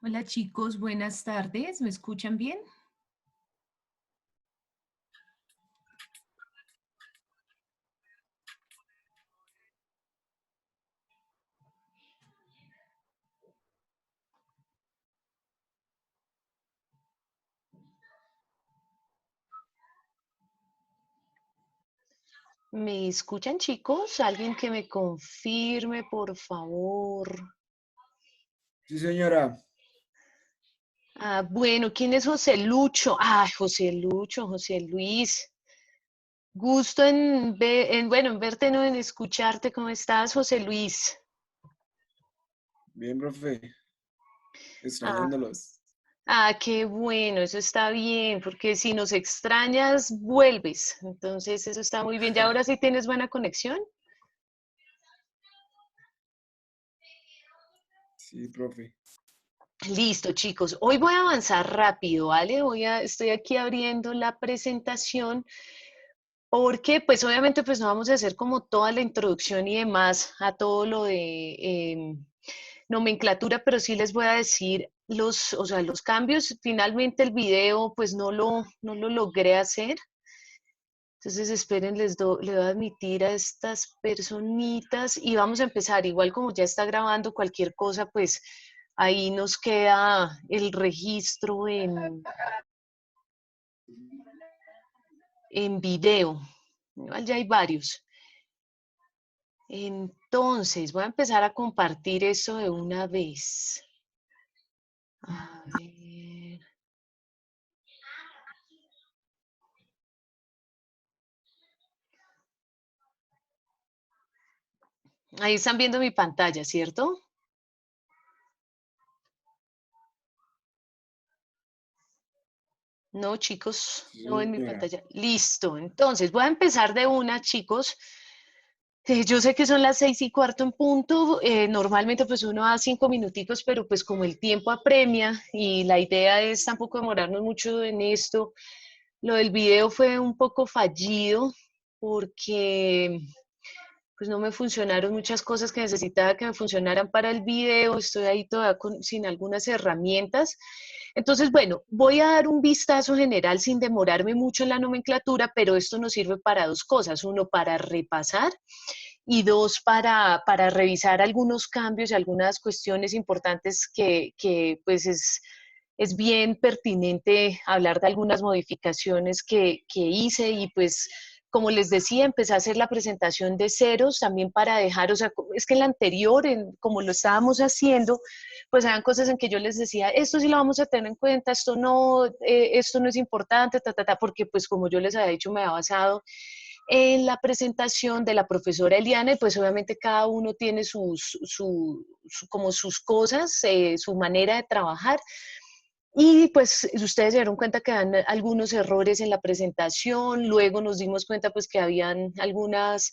Hola chicos, buenas tardes. ¿Me escuchan bien? ¿Me escuchan, chicos? ¿Alguien que me confirme, por favor? Sí, señora. Bueno, ¿quién es José Lucho? José Lucho, José Luis. Gusto en verte, no en escucharte. ¿Cómo estás, José Luis? Bien, profe. Ah, Extrañándolos. qué bueno, eso está bien, porque si nos extrañas, vuelves. Entonces, eso está muy bien. ¿Y ahora sí tienes buena conexión? Sí, profe. Listo, chicos. Hoy voy a avanzar rápido, ¿vale? Estoy aquí abriendo la presentación. Porque, pues obviamente, pues no vamos a hacer como toda la introducción y demás a todo lo de nomenclatura, pero sí les voy a decir o sea, los cambios. Finalmente el video, pues no lo logré hacer. Entonces, esperen, le voy a admitir a estas personitas y vamos a empezar. Igual como ya está grabando cualquier cosa, pues ahí nos queda el registro en video. Igual ya hay varios. Entonces, voy a empezar a compartir eso de una vez. A ver. Ahí están viendo mi pantalla, ¿cierto? No, chicos, Sí, no en mi señora. pantalla. Listo. Entonces, voy a empezar de una, chicos. Yo sé que son las 6:15 en punto. Normalmente, pues uno da 5 minuticos, pero pues como el tiempo apremia y la idea es tampoco demorarnos mucho en esto. Lo del video fue un poco fallido porque pues no me funcionaron muchas cosas que necesitaba que me funcionaran para el video, estoy ahí todavía sin algunas herramientas. Entonces, bueno, voy a dar un vistazo general sin demorarme mucho en la nomenclatura, pero esto nos sirve para dos cosas. Uno, para repasar y dos, para revisar algunos cambios y algunas cuestiones importantes que pues es bien pertinente hablar de algunas modificaciones que hice y pues como les decía, empecé a hacer la presentación de ceros también para dejar, o sea, es que en la anterior, como lo estábamos haciendo, pues eran cosas en que yo les decía, esto sí lo vamos a tener en cuenta, esto no es importante, porque pues como yo les había dicho, me ha basado en la presentación de la profesora Eliana y pues obviamente cada uno tiene como sus cosas, su manera de trabajar. Y pues ustedes se dieron cuenta que dan algunos errores en la presentación, luego nos dimos cuenta pues que habían algunas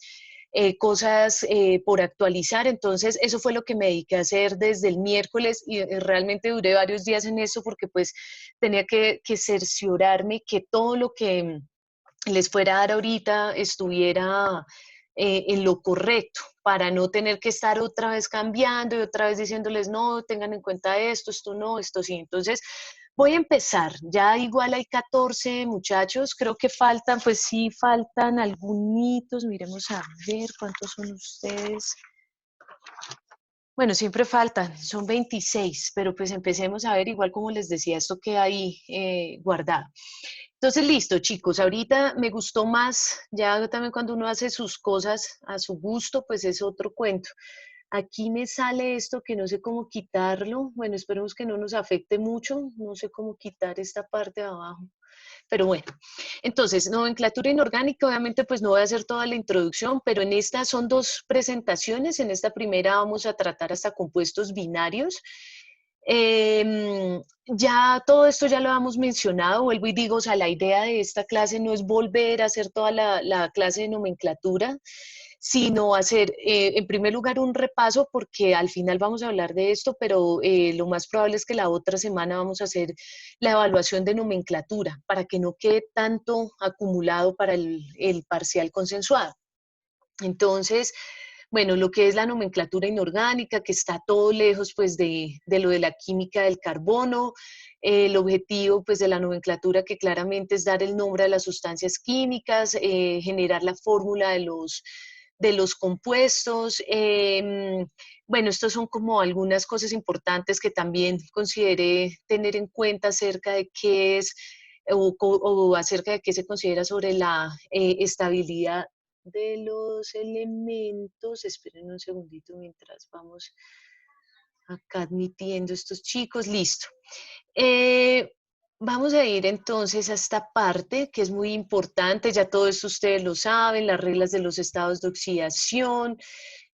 cosas por actualizar, entonces eso fue lo que me dediqué a hacer desde el miércoles y realmente duré varios días en eso porque pues tenía que cerciorarme que todo lo que les fuera a dar ahorita estuviera en lo correcto, para no tener que estar otra vez cambiando y otra vez diciéndoles, no, tengan en cuenta esto no, esto sí. Entonces, voy a empezar. Ya igual hay 14 muchachos, creo que faltan, pues sí, faltan algunos. Miremos a ver cuántos son ustedes. Bueno, siempre faltan, son 26, pero pues empecemos a ver, igual como les decía, esto queda ahí guardado. Entonces, listo, chicos, ahorita me gustó más, ya también cuando uno hace sus cosas a su gusto, pues es otro cuento. Aquí me sale esto que no sé cómo quitarlo. Bueno, esperemos que no nos afecte mucho. No sé cómo quitar esta parte de abajo. Pero bueno, entonces, nomenclatura inorgánica, obviamente pues no voy a hacer toda la introducción, pero en estas son dos presentaciones. En esta primera vamos a tratar hasta compuestos binarios. Ya todo esto ya lo hemos mencionado, vuelvo y digo, o sea, la idea de esta clase no es volver a hacer toda la clase de nomenclatura, sino hacer, en primer lugar, un repaso, porque al final vamos a hablar de esto, pero lo más probable es que la otra semana vamos a hacer la evaluación de nomenclatura, para que no quede tanto acumulado para el parcial consensuado. Entonces, bueno, lo que es la nomenclatura inorgánica, que está todo lejos pues de lo de la química del carbono, el objetivo pues de la nomenclatura que claramente es dar el nombre a las sustancias químicas, generar la fórmula de los compuestos. Bueno, estos son como algunas cosas importantes que también consideré tener en cuenta acerca de qué es o acerca de qué se considera sobre la estabilidad de los elementos. Esperen un segundito mientras vamos acá admitiendo estos chicos. Listo. Vamos a ir entonces a esta parte que es muy importante, ya todo esto ustedes lo saben, las reglas de los estados de oxidación,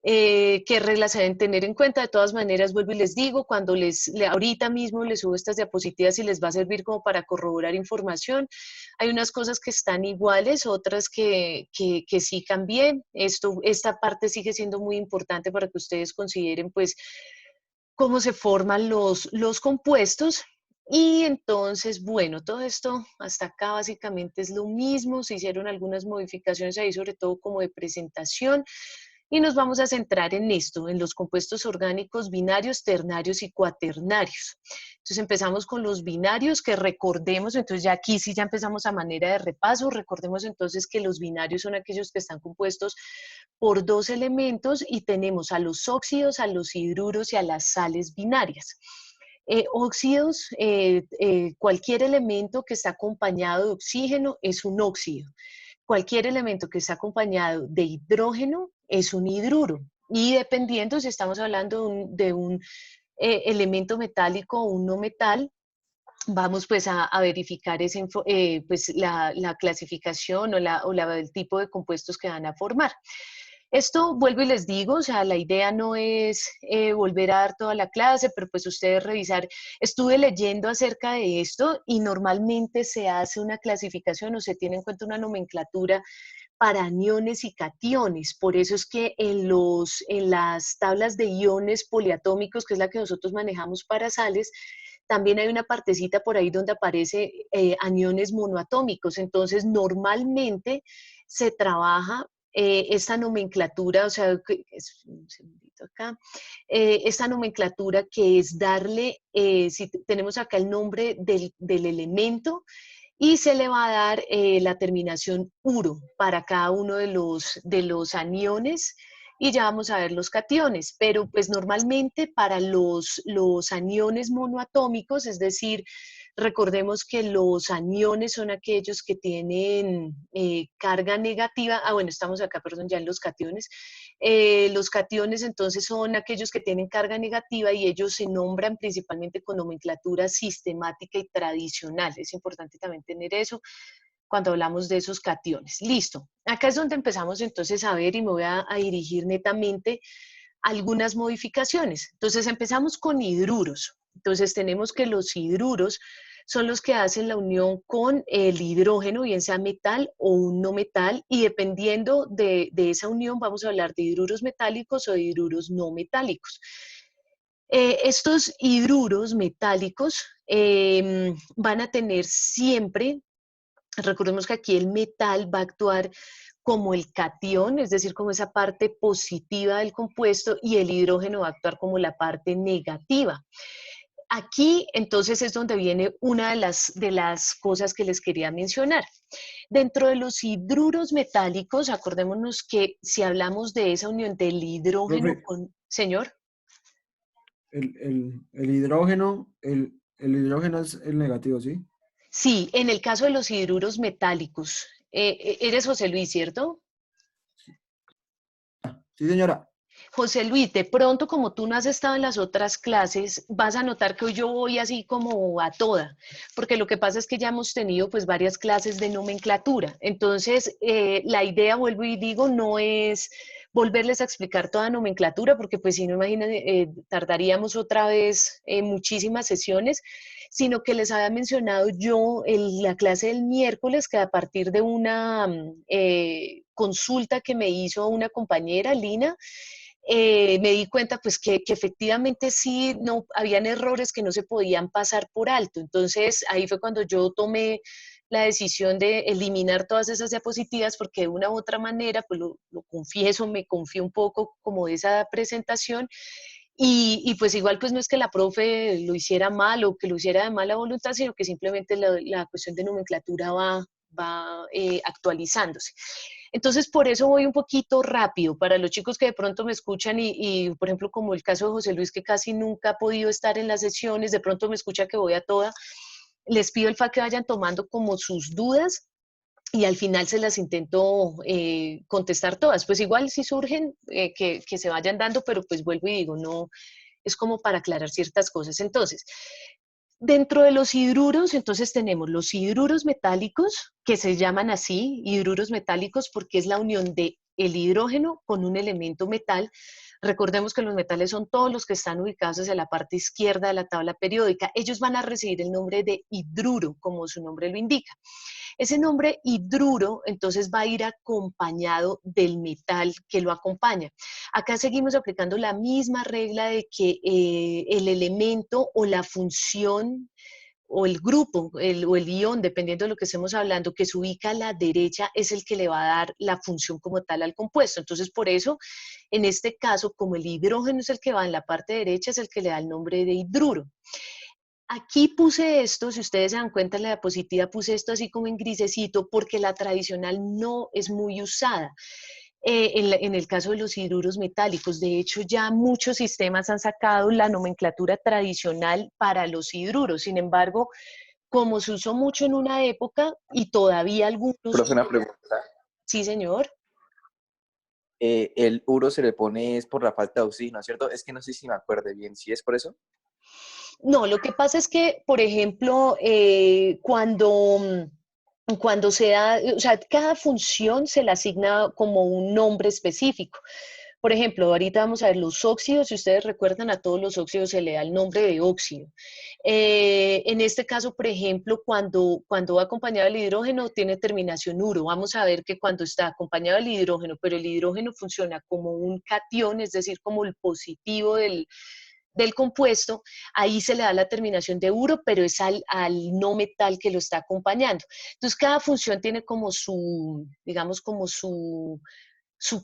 qué reglas se deben tener en cuenta. De todas maneras, vuelvo y les digo, cuando ahorita mismo les subo estas diapositivas y les va a servir como para corroborar información. Hay unas cosas que están iguales, otras que sí cambié. Esta parte sigue siendo muy importante para que ustedes consideren pues cómo se forman los compuestos. Y entonces, bueno, todo esto hasta acá básicamente es lo mismo, se hicieron algunas modificaciones ahí, sobre todo como de presentación, y nos vamos a centrar en esto, en los compuestos orgánicos binarios, ternarios y cuaternarios. Entonces empezamos con los binarios, que recordemos, entonces ya aquí sí ya empezamos a manera de repaso, recordemos entonces que los binarios son aquellos que están compuestos por dos elementos y tenemos a los óxidos, a los hidruros y a las sales binarias. Óxidos, cualquier elemento que está acompañado de oxígeno es un óxido. Cualquier elemento que está acompañado de hidrógeno es un hidruro. Y dependiendo si estamos hablando de un elemento metálico o un no metal, vamos pues a verificar pues la clasificación o el tipo de compuestos que van a formar. Esto vuelvo y les digo, o sea, la idea no es volver a dar toda la clase, pero pues ustedes revisar. Estuve leyendo acerca de esto y normalmente se hace una clasificación o se tiene en cuenta una nomenclatura para aniones y cationes. Por eso es que en las tablas de iones poliatómicos, que es la que nosotros manejamos para sales, también hay una partecita por ahí donde aparece aniones monoatómicos. Entonces, normalmente se trabaja esta nomenclatura, o sea, un segundito acá, esta nomenclatura que es darle, si tenemos acá el nombre del elemento, y se le va a dar la terminación uro para cada uno de los aniones, y ya vamos a ver los cationes, pero pues normalmente para los aniones monoatómicos, es decir, recordemos que los aniones son aquellos que tienen carga negativa. Bueno, estamos acá, perdón, ya en los cationes. Los cationes entonces son aquellos que tienen carga negativa y ellos se nombran principalmente con nomenclatura sistemática y tradicional. Es importante también tener eso cuando hablamos de esos cationes. Listo. Acá es donde empezamos entonces a ver y me voy a dirigir netamente a algunas modificaciones. Entonces empezamos con hidruros. Entonces tenemos que los hidruros son los que hacen la unión con el hidrógeno, bien sea metal o un no metal, y dependiendo de esa unión vamos a hablar de hidruros metálicos o de hidruros no metálicos. Estos hidruros metálicos van a tener siempre, recordemos que aquí el metal va a actuar como el catión, es decir, como esa parte positiva del compuesto, y el hidrógeno va a actuar como la parte negativa. Aquí entonces es donde viene una de las cosas que les quería mencionar. Dentro de los hidruros metálicos, acordémonos que si hablamos de esa unión del hidrógeno Profe, con... Señor. el hidrógeno, el hidrógeno es el negativo, ¿sí? Sí, en el caso de los hidruros metálicos. Eres José Luis, ¿cierto? Sí, señora. José Luis, de pronto, como tú no has estado en las otras clases, vas a notar que hoy yo voy así como a toda, porque lo que pasa es que ya hemos tenido pues varias clases de nomenclatura. Entonces, la idea, vuelvo y digo, no es volverles a explicar toda nomenclatura, porque pues si no, imagínense, tardaríamos otra vez muchísimas sesiones, sino que les había mencionado yo en la clase del miércoles que a partir de una consulta que me hizo una compañera, Lina, me di cuenta pues que efectivamente sí, no, habían errores que no se podían pasar por alto. Entonces ahí fue cuando yo tomé la decisión de eliminar todas esas diapositivas porque de una u otra manera, pues lo confieso, me confío un poco como de esa presentación. Y pues igual pues no es que la profe lo hiciera mal o que lo hiciera de mala voluntad, sino que simplemente la cuestión de nomenclatura va actualizándose. Entonces, por eso voy un poquito rápido para los chicos que de pronto me escuchan por ejemplo, como el caso de José Luis, que casi nunca ha podido estar en las sesiones, de pronto me escucha que voy a toda, les pido el fa que vayan tomando como sus dudas y al final se las intento contestar todas. Pues igual si surgen, que se vayan dando, pero pues vuelvo y digo, no, es como para aclarar ciertas cosas. Entonces, dentro de los hidruros, entonces tenemos los hidruros metálicos, que se llaman así, hidruros metálicos, porque es la unión de el hidrógeno con un elemento metal. Recordemos que los metales son todos los que están ubicados hacia la parte izquierda de la tabla periódica. Ellos van a recibir el nombre de hidruro, como su nombre lo indica. Ese nombre hidruro entonces va a ir acompañado del metal que lo acompaña. Acá seguimos aplicando la misma regla de que el elemento o la función o el grupo o el ion, dependiendo de lo que estemos hablando, que se ubica a la derecha es el que le va a dar la función como tal al compuesto. Entonces, por eso, en este caso, como el hidrógeno es el que va en la parte derecha, es el que le da el nombre de hidruro. Aquí puse esto, si ustedes se dan cuenta en la diapositiva, puse esto así como en grisecito porque la tradicional no es muy usada. En el caso de los hidruros metálicos, de hecho ya muchos sistemas han sacado la nomenclatura tradicional para los hidruros, sin embargo, como se usó mucho en una época y todavía algunos... Profe, una pregunta. Sí, señor. El uro se le pone es por la falta de oxígeno, ¿cierto? Es que no sé si me acuerdo bien, ¿sí es por eso? No, lo que pasa es que, por ejemplo, cuando se da, o sea, cada función se le asigna como un nombre específico. Por ejemplo, ahorita vamos a ver los óxidos, si ustedes recuerdan, a todos los óxidos se le da el nombre de óxido. En este caso, por ejemplo, cuando va acompañado el hidrógeno, tiene terminación uro. Vamos a ver que cuando está acompañado el hidrógeno, pero el hidrógeno funciona como un catión, es decir, como el positivo del compuesto, ahí se le da la terminación de uro, pero es al no metal que lo está acompañando. Entonces, cada función tiene como su, digamos, como su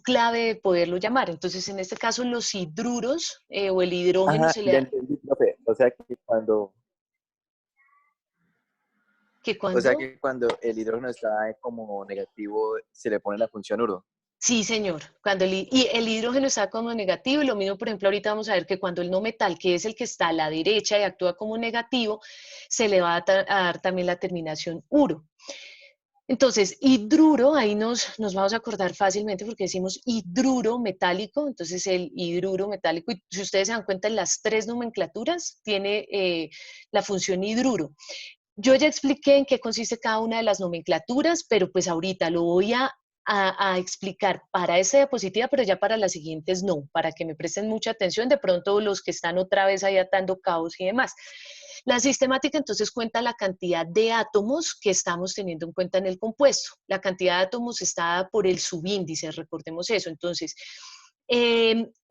clave de poderlo llamar. Entonces, en este caso, los hidruros o el hidrógeno Ajá, se le ya da, entendí, profe. que O sea cuando... que cuando el hidrógeno está como negativo, se le pone la función uro. Sí, señor. Y el hidrógeno está como negativo, y lo mismo, por ejemplo, ahorita vamos a ver que cuando el no metal, que es el que está a la derecha y actúa como negativo, se le va a dar también la terminación uro. Entonces, hidruro, ahí nos vamos a acordar fácilmente porque decimos hidruro metálico, entonces el hidruro metálico, y si ustedes se dan cuenta en las tres nomenclaturas, tiene la función hidruro. Yo ya expliqué en qué consiste cada una de las nomenclaturas, pero pues ahorita lo voy a explicar para esa diapositiva, pero ya para las siguientes no, para que me presten mucha atención, de pronto los que están otra vez ahí atando cabos y demás. La sistemática entonces cuenta la cantidad de átomos que estamos teniendo en cuenta en el compuesto. La cantidad de átomos está dada por el subíndice, recordemos eso. Entonces,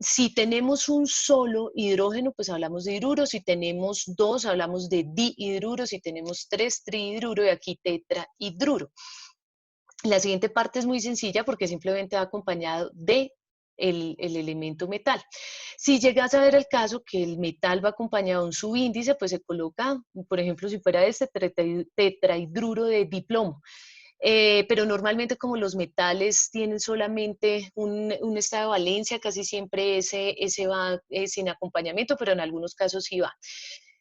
si tenemos un solo hidrógeno, pues hablamos de hidruro. Si tenemos dos, hablamos de dihidruro. Si tenemos tres, trihidruro y aquí tetrahidruro. La siguiente parte es muy sencilla porque simplemente va acompañado de el elemento metal. Si llegas a ver el caso que el metal va acompañado de un subíndice, pues se coloca, por ejemplo, si fuera este tetrahidruro de diplomo. Pero normalmente como los metales tienen solamente un estado de valencia, casi siempre ese va sin acompañamiento, pero en algunos casos sí va.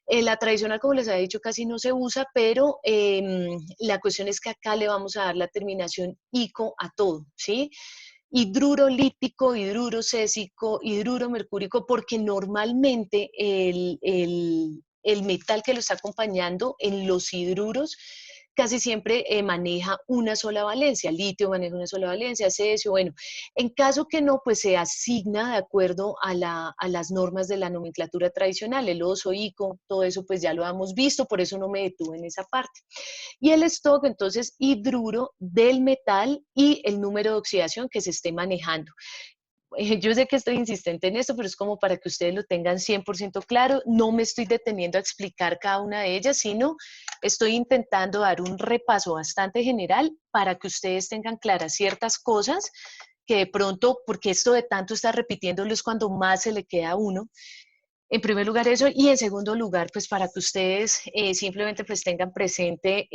La tradicional, como les había dicho, casi no se usa, pero la cuestión es que acá le vamos a dar la terminación ico a todo, ¿sí? Hidruro lítico, hidruro césico, hidruro mercúrico, porque normalmente el metal que lo está acompañando en los hidruros casi siempre maneja una sola valencia, litio maneja una sola valencia, cesio, bueno, en caso que no, pues se asigna de acuerdo a las normas de la nomenclatura tradicional, el oso, ico, todo eso pues ya lo hemos visto, por eso no me detuve en esa parte. Y el stock, entonces, hidruro del metal y el número de oxidación que se esté manejando. yo sé que estoy insistente en esto, pero es como para que ustedes lo tengan 100% claro. No me estoy deteniendo a explicar cada una de ellas, sino estoy intentando dar un repaso bastante general para que ustedes tengan claras ciertas cosas que de pronto, porque esto de tanto estar repitiéndolo es cuando más se le queda a uno. En primer lugar eso, y en segundo lugar, pues para que ustedes simplemente pues tengan presente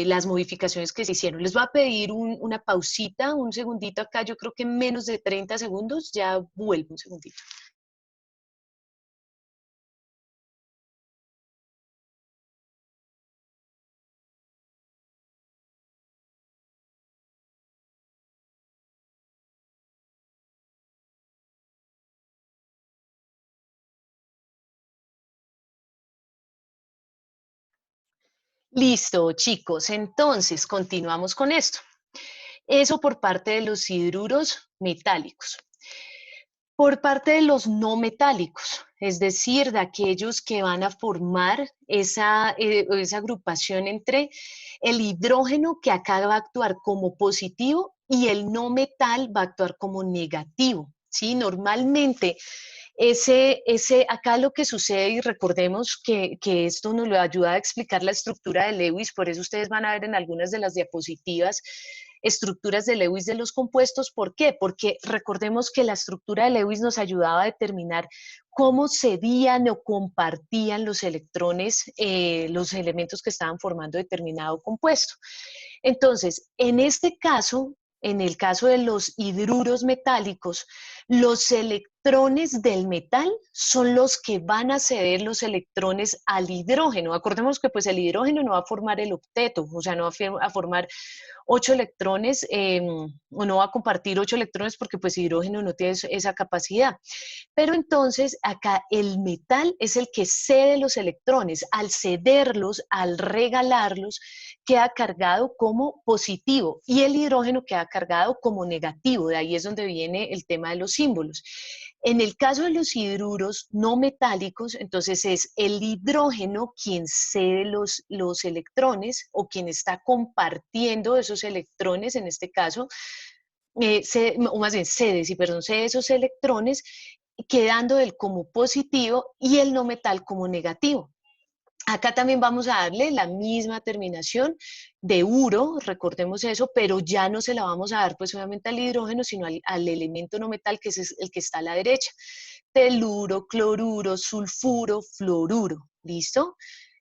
las modificaciones que se hicieron. Les voy a pedir una pausita, un segundito acá, yo creo que en menos de 30 segundos, ya vuelvo un segundito. Listo, chicos, entonces continuamos con esto. Eso por parte de los hidruros metálicos. Por parte de los no metálicos, es decir, de aquellos que van a formar esa agrupación entre el hidrógeno, que acá va a actuar como positivo, y el no metal va a actuar como negativo, ¿sí? Normalmente, acá lo que sucede, y recordemos que esto nos lo ayuda a explicar la estructura de Lewis, por eso ustedes van a ver en algunas de las diapositivas estructuras de Lewis de los compuestos. ¿Por qué? Porque recordemos que la estructura de Lewis nos ayudaba a determinar cómo cedían o compartían los electrones, los elementos que estaban formando determinado compuesto. Entonces, en este caso, en el caso de los hidruros metálicos, los electrones del metal son los que van a ceder los electrones al hidrógeno. Acordemos que pues el hidrógeno no va a formar el octeto, o sea, no va a formar 8 electrones, o no va a compartir 8 electrones porque pues hidrógeno no tiene esa capacidad. Pero entonces acá el metal es el que cede los electrones. Al cederlos, al regalarlos, queda cargado como positivo y el hidrógeno queda cargado como negativo. De ahí es donde viene el tema de los símbolos. En el caso de los hidruros no metálicos, entonces es el hidrógeno quien cede los electrones o quien está compartiendo esos electrones, en este caso, o más bien cede, sí, perdón, cede esos electrones, quedando él como positivo y el no metal como negativo. Acá también vamos a darle la misma terminación de uro, recordemos eso, pero ya no se la vamos a dar pues obviamente al hidrógeno, sino al elemento no metal, que es el que está a la derecha. Teluro, cloruro, sulfuro, fluoruro, ¿listo?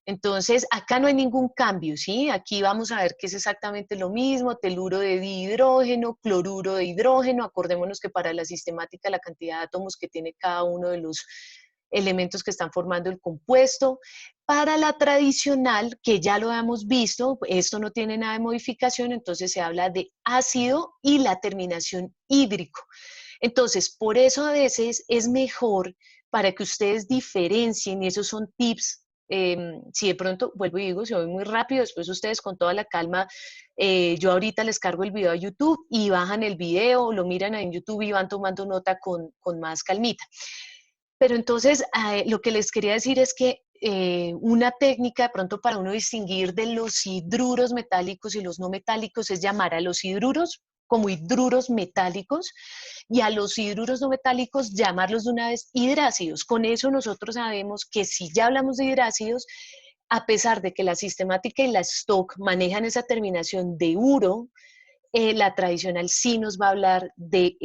Entonces, acá no hay ningún cambio, ¿sí? Aquí vamos a ver que es exactamente lo mismo, teluro de dihidrógeno, cloruro de hidrógeno. Acordémonos que para la sistemática la cantidad de átomos que tiene cada uno de los elementos que están formando el compuesto. Para la tradicional, que ya lo hemos visto, esto no tiene nada de modificación, entonces se habla de ácido y la terminación hídrico. Entonces, por eso a veces es mejor, para que ustedes diferencien, y esos son tips. Si de pronto, vuelvo y digo, si voy muy rápido, después ustedes con toda la calma, yo ahorita les cargo el video a YouTube y bajan el video, lo miran en YouTube y van tomando nota con más calmita. Pero entonces, lo que les quería decir es que una técnica de pronto para uno distinguir de los hidruros metálicos y los no metálicos es llamar a los hidruros como hidruros metálicos y a los hidruros no metálicos llamarlos de una vez hidrácidos. Con eso nosotros sabemos que si ya hablamos de hidrácidos, a pesar de que la sistemática y la stock manejan esa terminación de uro, la tradicional sí nos va a hablar de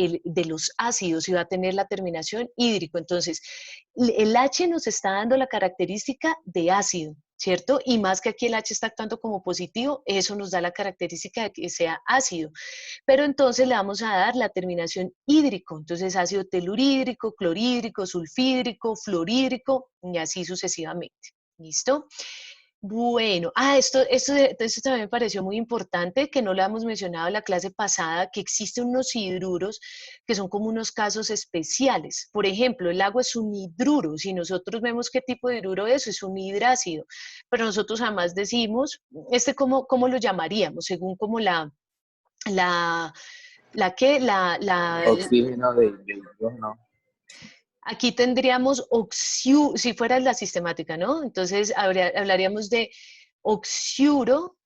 los ácidos y va a tener la terminación hídrico. Entonces, el H nos está dando la característica de ácido, ¿cierto? Y más que aquí el H está actuando como positivo, eso nos da la característica de que sea ácido. Pero entonces le vamos a dar la terminación hídrico. Entonces, ácido telurídrico, clorhídrico, sulfídrico, fluorhídrico y así sucesivamente. ¿Listo? Bueno, esto también me pareció muy importante, que no lo hemos mencionado en la clase pasada, que existen unos hidruros que son como unos casos especiales. Por ejemplo, el agua es un hidruro. Si nosotros vemos qué tipo de hidruro es un hidrácido. Pero nosotros jamás decimos, ¿cómo lo llamaríamos? Según como la, Oxígeno de hidrógeno. aquí tendríamos si fuera la sistemática, ¿no? Entonces hablaríamos de oxiuro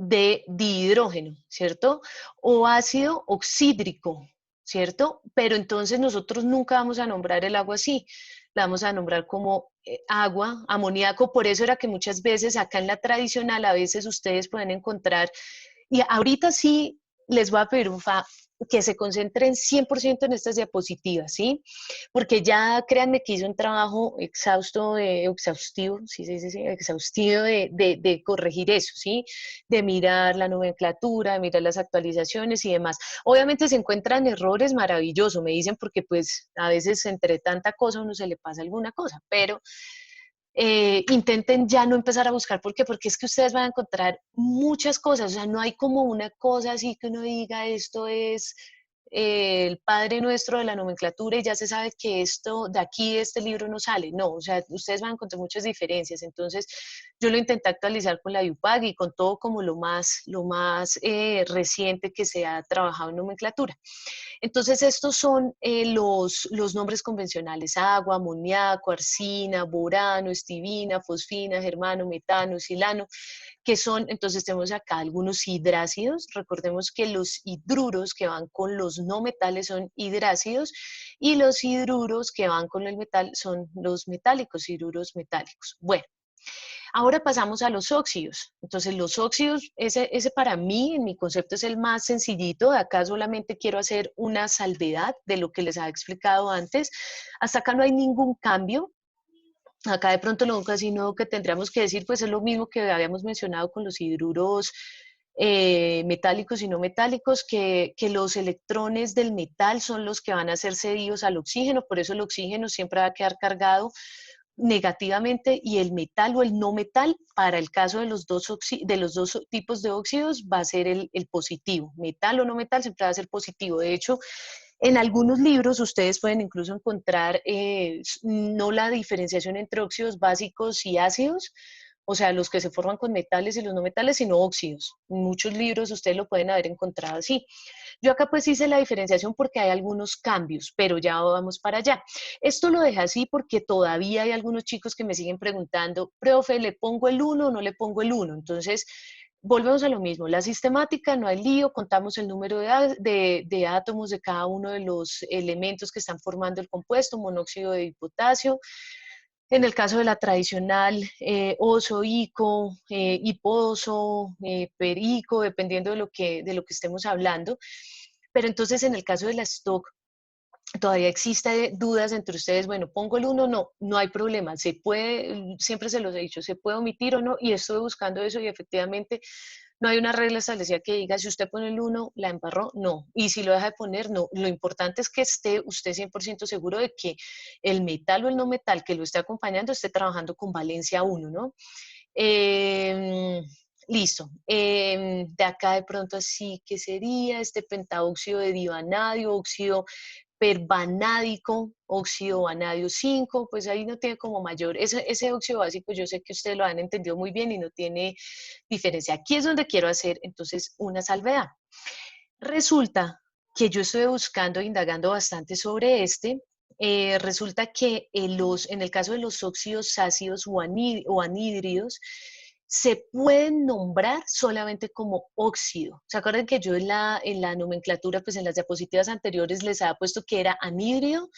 de dihidrógeno, ¿cierto? O ácido oxídrico, ¿cierto? Pero entonces nosotros nunca vamos a nombrar el agua así, la vamos a nombrar como agua, amoníaco. Por eso era que muchas veces acá en la tradicional a veces ustedes pueden encontrar, y ahorita sí les voy a pedir que se concentren 100% en estas diapositivas, ¿sí? Porque ya créanme que hice un trabajo exhaustivo, sí, exhaustivo de corregir eso, ¿sí? De mirar la nomenclatura, de mirar las actualizaciones y demás. Obviamente se encuentran errores, maravilloso, me dicen, porque pues a veces entre tanta cosa a uno se le pasa alguna cosa, pero intenten ya no empezar a buscar. ¿Por qué? Porque es que ustedes van a encontrar muchas cosas, o sea, no hay como una cosa así que uno diga esto es el Padre Nuestro de la nomenclatura y ya se sabe que esto de aquí, de este libro no sale. No, o sea, ustedes van a encontrar muchas diferencias. Entonces, yo lo intenté actualizar con la UPAG y con todo como lo más reciente que se ha trabajado en nomenclatura. Entonces, estos son los nombres convencionales: agua, amoníaco, arsina, borano, estivina, fosfina, germano, metano, silano, que son, entonces tenemos acá algunos hidrácidos. Recordemos que los hidruros que van con los no metales son hidrácidos y los hidruros que van con el metal son los metálicos, hidruros metálicos. Bueno. Ahora pasamos a los óxidos. Entonces los óxidos, ese para mí, en mi concepto, es el más sencillito. De acá solamente quiero hacer una salvedad de lo que les había explicado antes. Hasta acá no hay ningún cambio. Acá de pronto lo único así nuevo que tendríamos que decir, pues es lo mismo que habíamos mencionado con los hidruros metálicos y no metálicos, que los electrones del metal son los que van a ser cedidos al oxígeno, por eso el oxígeno siempre va a quedar cargado negativamente, y el metal o el no metal, para el caso de los dos tipos de óxidos, va a ser el positivo. Metal o no metal siempre va a ser positivo. De hecho, en algunos libros ustedes pueden incluso encontrar no la diferenciación entre óxidos básicos y ácidos, o sea, los que se forman con metales y los no metales, sino óxidos. En muchos libros ustedes lo pueden haber encontrado así. Yo acá pues hice la diferenciación porque hay algunos cambios, pero ya vamos para allá. Esto lo dejé así porque todavía hay algunos chicos que me siguen preguntando: profe, ¿le pongo el 1 o no le pongo el 1? Entonces, volvemos a lo mismo. La sistemática, no hay lío, contamos el número de átomos de cada uno de los elementos que están formando el compuesto: monóxido de potasio. En el caso de la tradicional, oso, ico, hiposo, perico, dependiendo de lo que estemos hablando. Pero entonces en el caso de la stock, todavía existe dudas entre ustedes. Bueno, ¿pongo el 1? No, no hay problema. Se puede, siempre se los he dicho, se puede omitir o no, y estuve buscando eso y efectivamente no hay una regla establecida que diga si usted pone el 1, la embarró, no. Y si lo deja de poner, no. Lo importante es que esté usted 100% seguro de que el metal o el no metal que lo esté acompañando esté trabajando con valencia 1, ¿no? Eh, Listo. De acá de pronto así, ¿qué sería? Este pentaóxido de divanadio, óxido pervanádico, óxido vanadio 5, pues ahí no tiene como mayor, ese óxido básico yo sé que ustedes lo han entendido muy bien y no tiene diferencia. Aquí es donde quiero hacer entonces una salvedad. Resulta que yo estoy buscando, indagando bastante sobre resulta que en el caso de los óxidos ácidos o anhídridos, se pueden nombrar solamente como óxido. ¿Se acuerdan que yo en la nomenclatura, pues en las diapositivas anteriores les había puesto que era anhídrido?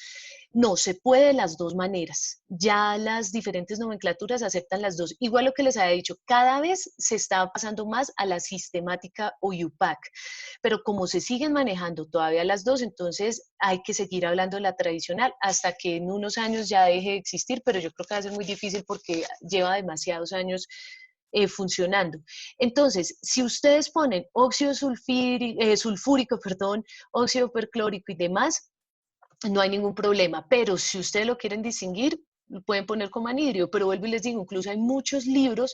No, se puede de las dos maneras. Ya las diferentes nomenclaturas aceptan las dos. Igual lo que les había dicho, cada vez se está pasando más a la sistemática o UPAC, pero como se siguen manejando todavía las dos, entonces hay que seguir hablando de la tradicional hasta que en unos años ya deje de existir, pero yo creo que va a ser muy difícil porque lleva demasiados años funcionando. Entonces, si ustedes ponen óxido sulfúrico, perdón, óxido perclórico y demás, no hay ningún problema, pero si ustedes lo quieren distinguir, lo pueden poner como anhídrido. Pero vuelvo y les digo, incluso hay muchos libros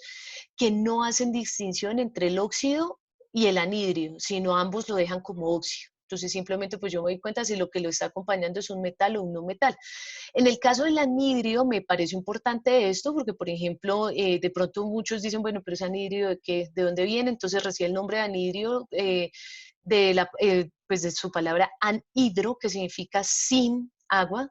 que no hacen distinción entre el óxido y el anhídrido, sino ambos lo dejan como óxido. Entonces simplemente pues yo me doy cuenta si lo que lo está acompañando es un metal o un no metal. En el caso del anhídrido me parece importante esto porque, por ejemplo, de pronto muchos dicen, bueno, pero ese anhídrido ¿de dónde viene? Entonces recibe el nombre de anhídrido pues de su palabra anhidro, que significa sin agua.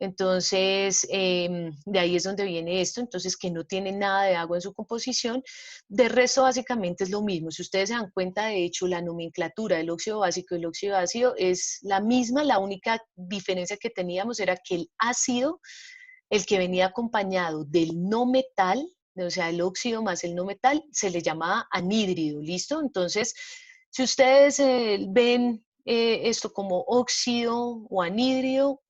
Entonces, de ahí es donde viene esto, entonces que no tiene nada de agua en su composición. De resto, básicamente es lo mismo. Si ustedes se dan cuenta, de hecho, la nomenclatura del óxido básico y el óxido ácido es la misma, la única diferencia que teníamos era que el ácido, el que venía acompañado del no metal, o sea, el óxido más el no metal, se le llamaba anhídrido, ¿listo? Entonces, si ustedes ven esto como óxido o anhídrido,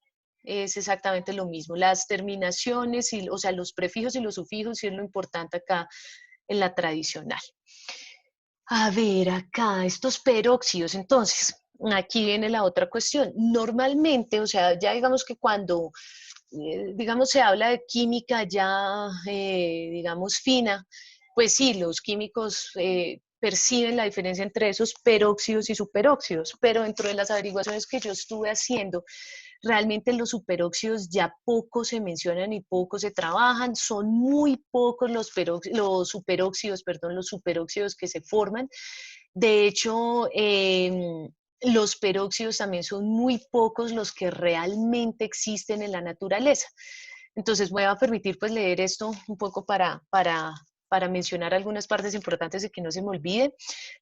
es exactamente lo mismo. Las terminaciones, y, o sea, los prefijos y los sufijos, sí es lo importante acá en la tradicional. A ver, acá, estos peróxidos, entonces, aquí viene la otra cuestión. Normalmente, o sea, ya digamos que cuando, digamos, se habla de química ya, digamos, fina, pues sí, los químicos perciben la diferencia entre esos peróxidos y superóxidos, pero dentro de las averiguaciones que yo estuve haciendo, realmente los superóxidos ya poco se mencionan y poco se trabajan, son muy pocos los superóxidos, perdón, los superóxidos que se forman. De hecho, los peróxidos también son muy pocos los que realmente existen en la naturaleza. Entonces voy a permitir pues leer esto un poco para mencionar algunas partes importantes y que no se me olvide.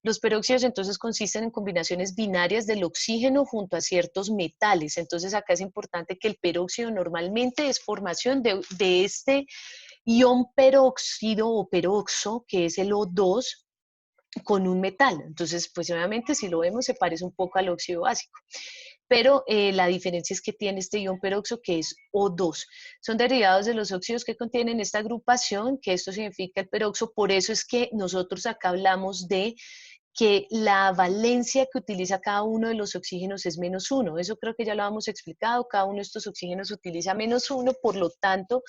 Los peróxidos entonces consisten en combinaciones binarias del oxígeno junto a ciertos metales. Entonces acá es importante que el peróxido normalmente es formación de este ion peróxido o peroxo, que es el O2, con un metal. Entonces, pues obviamente si lo vemos se parece un poco al óxido básico. Pero la diferencia es que tiene este ion peroxo que es O2. Son derivados de los óxidos que contienen esta agrupación, que esto significa el peroxo. Por eso es que nosotros acá hablamos de que la valencia que utiliza cada uno de los oxígenos es -1. Eso creo que ya lo hemos explicado, cada uno de estos oxígenos utiliza -1, por lo tanto,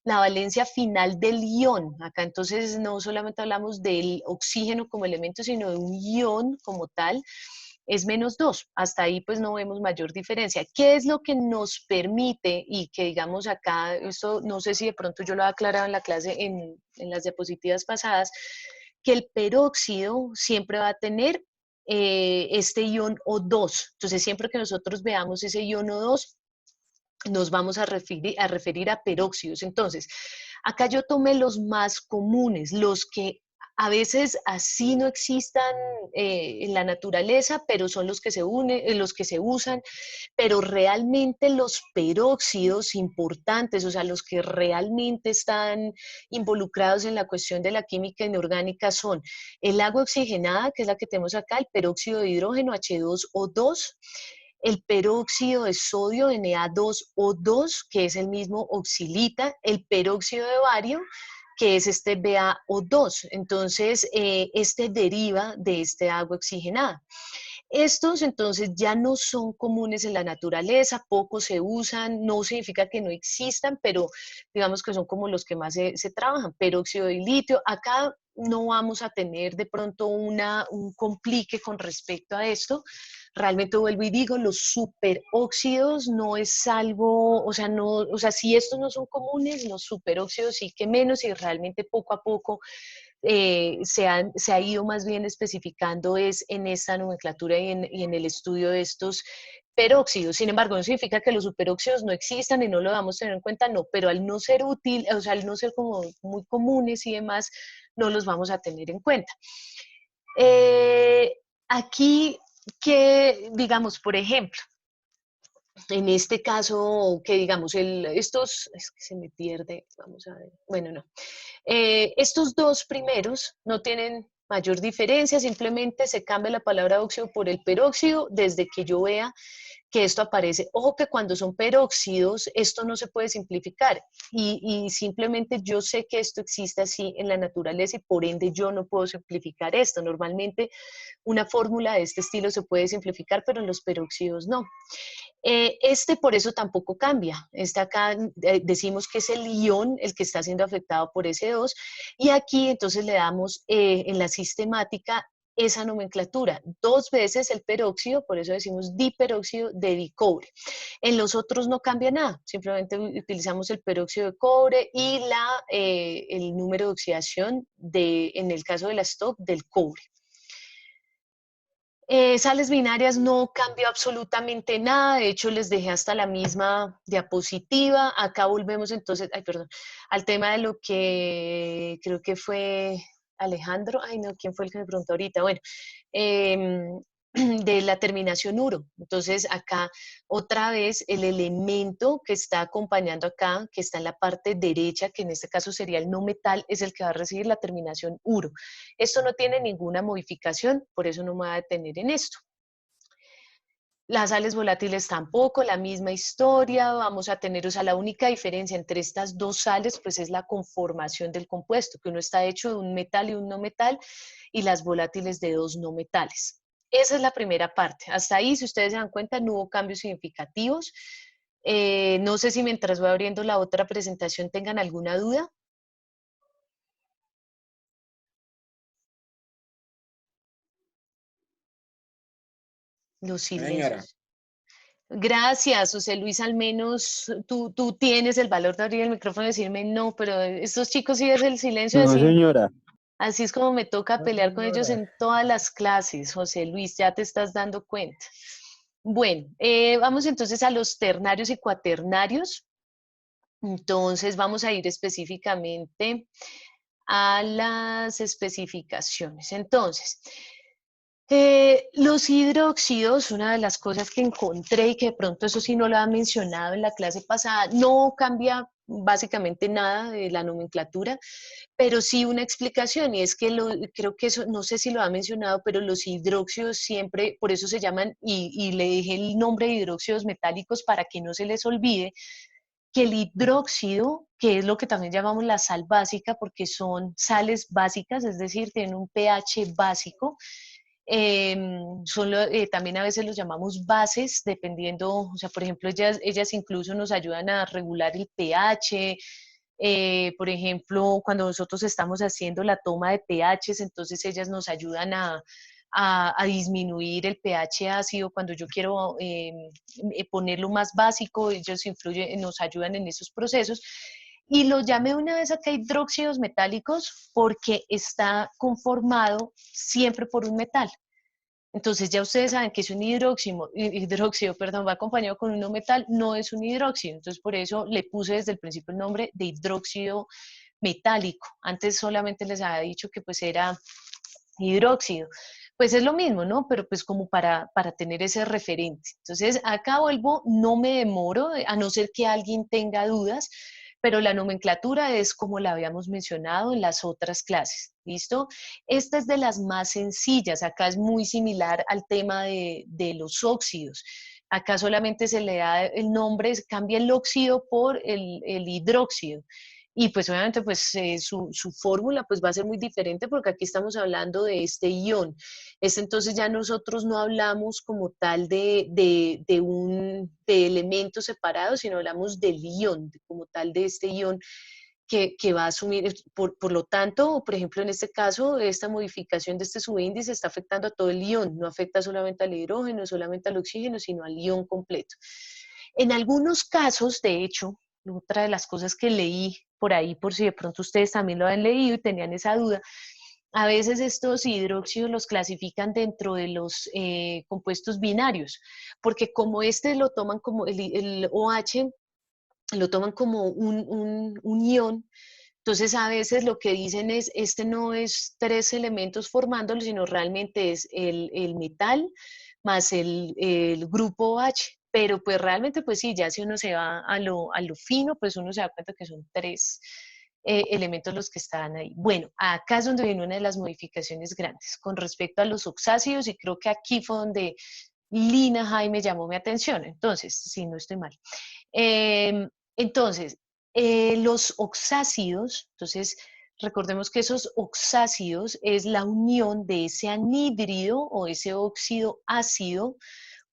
la valencia final del ion, acá entonces no solamente hablamos del oxígeno como elemento, sino de un ion como tal, es -2. Hasta ahí pues no vemos mayor diferencia. ¿Qué es lo que nos permite y que digamos acá, esto no sé si de pronto yo lo he aclarado en la clase, en las diapositivas pasadas, que el peróxido siempre va a tener este ion O2. Entonces siempre que nosotros veamos ese ion O2, nos vamos a referir a peróxidos. Entonces, acá yo tomé los más comunes, los que a veces así no existan en la naturaleza, pero son los que se unen, los que se usan, pero realmente los peróxidos importantes, o sea, los que realmente están involucrados en la cuestión de la química inorgánica son el agua oxigenada, que es la que tenemos acá, el peróxido de hidrógeno, H2O2, el peróxido de sodio, Na2O2, que es el mismo oxilita, el peróxido de bario, que es este BaO2. Entonces, este deriva de este agua oxigenada. Estos entonces ya no son comunes en la naturaleza, poco se usan, no significa que no existan, pero digamos que son como los que más se trabajan. Peróxido de litio, acá no vamos a tener de pronto un complique con respecto a esto. Realmente vuelvo y digo, los superóxidos no es algo, o sea, no, o sea, si estos no son comunes, los superóxidos sí que menos, y realmente poco a poco se ha ido más bien especificando es en esta nomenclatura y en el estudio de estos peróxidos. Sin embargo, no significa que los superóxidos no existan y no lo vamos a tener en cuenta, no, pero al no ser útil, o sea, al no ser como muy comunes y demás, no los vamos a tener en cuenta. Aquí, que digamos, por ejemplo, en este caso, que digamos, estos, es que se me pierde, vamos a ver, bueno, no. Estos dos primeros no tienen mayor diferencia, simplemente se cambia la palabra óxido por el peróxido desde que yo vea que esto aparece. Ojo que cuando son peróxidos, esto no se puede simplificar y simplemente yo sé que esto existe así en la naturaleza y por ende yo no puedo simplificar esto. Normalmente una fórmula de este estilo se puede simplificar, pero en los peróxidos no. Este por eso tampoco cambia. Este acá decimos que es el ion el que está siendo afectado por ese 2 y aquí entonces le damos en la sistemática esa nomenclatura. 2 veces el peróxido, por eso decimos diperóxido de dicobre. En los otros no cambia nada, simplemente utilizamos el peróxido de cobre y el número de oxidación en el caso de la stop del cobre. Sales binarias no cambió absolutamente nada, de hecho les dejé hasta la misma diapositiva. Acá volvemos entonces, ay, perdón, al tema de lo que creo que fue Alejandro, ay no, ¿quién fue el que me preguntó ahorita? Bueno, em, de la terminación uro. Entonces acá otra vez el elemento que está acompañando acá, que está en la parte derecha, que en este caso sería el no metal, es el que va a recibir la terminación uro. Esto no tiene ninguna modificación, por eso no me voy a detener en esto. Las sales volátiles tampoco, la misma historia, vamos a tener, o sea, la única diferencia entre estas dos sales, pues es la conformación del compuesto, que uno está hecho de un metal y un no metal, y las volátiles de dos no metales. Esa es la primera parte. Hasta ahí, si ustedes se dan cuenta, no hubo cambios significativos. No sé si mientras voy abriendo la otra presentación tengan alguna duda. Los Sí, señora. silencios. Gracias, José Luis, al menos tú tienes el valor de abrir el micrófono y decirme no, pero estos chicos sí es el silencio, No, así, señora. así es como me toca No, pelear con ellos señora. en todas las clases, José Luis, ya te estás dando cuenta. Bueno, vamos entonces a los ternarios y cuaternarios. Entonces vamos a ir específicamente a las especificaciones. Entonces, los hidróxidos, una de las cosas que encontré y que de pronto eso sí no lo ha mencionado en la clase pasada, no cambia básicamente nada de la nomenclatura, pero sí una explicación y es que creo que eso, no sé si lo ha mencionado, pero los hidróxidos siempre, por eso se llaman, y le dejé el nombre de hidróxidos metálicos para que no se les olvide, que el hidróxido, que es lo que también llamamos la sal básica, porque son sales básicas, es decir, tienen un pH básico, también a veces los llamamos bases, dependiendo, o sea, por ejemplo, ellas incluso nos ayudan a regular el pH. Por ejemplo, cuando nosotros estamos haciendo la toma de pHs, entonces ellas nos ayudan a disminuir el pH ácido. Cuando yo quiero ponerlo más básico, ellos influyen, nos ayudan en esos procesos. Y lo llamé una vez acá hidróxidos metálicos porque está conformado siempre por un metal. Entonces ya ustedes saben que es un hidróxido, perdón, va acompañado con un no metal, no es un hidróxido. Entonces por eso le puse desde el principio el nombre de hidróxido metálico. Antes solamente les había dicho que pues era hidróxido. Pues es lo mismo, ¿no? Pero pues como para tener ese referente. Entonces acá vuelvo, no me demoro, a no ser que alguien tenga dudas, pero la nomenclatura es como la habíamos mencionado en las otras clases, ¿listo? Esta es de las más sencillas, acá es muy similar al tema de los óxidos. Acá solamente se le da el nombre, cambia el óxido por el hidróxido. Y pues obviamente pues su fórmula pues va a ser muy diferente porque aquí estamos hablando de este ion. Entonces ya nosotros no hablamos como tal de elementos separados, sino hablamos del ion, como tal de este ion que va a asumir. Por lo tanto, por ejemplo, en este caso, esta modificación de este subíndice está afectando a todo el ion, no afecta solamente al hidrógeno, solamente al oxígeno, sino al ion completo. En algunos casos, de hecho, otra de las cosas que leí por ahí, por si de pronto ustedes también lo han leído y tenían esa duda, a veces estos hidróxidos los clasifican dentro de los compuestos binarios, porque como este lo toman como el OH, lo toman como un ion, entonces a veces lo que dicen es, este no es tres elementos formándolo, sino realmente es el metal más el grupo OH. Pero pues realmente, pues sí, ya si uno se va a lo fino, pues uno se da cuenta que son tres elementos los que están ahí. Bueno, acá es donde viene una de las modificaciones grandes con respecto a los oxácidos y creo que aquí fue donde Lina Jaime llamó mi atención. Entonces, si no estoy mal. Entonces, los oxácidos, entonces recordemos que esos oxácidos es la unión de ese anhídrido o ese óxido ácido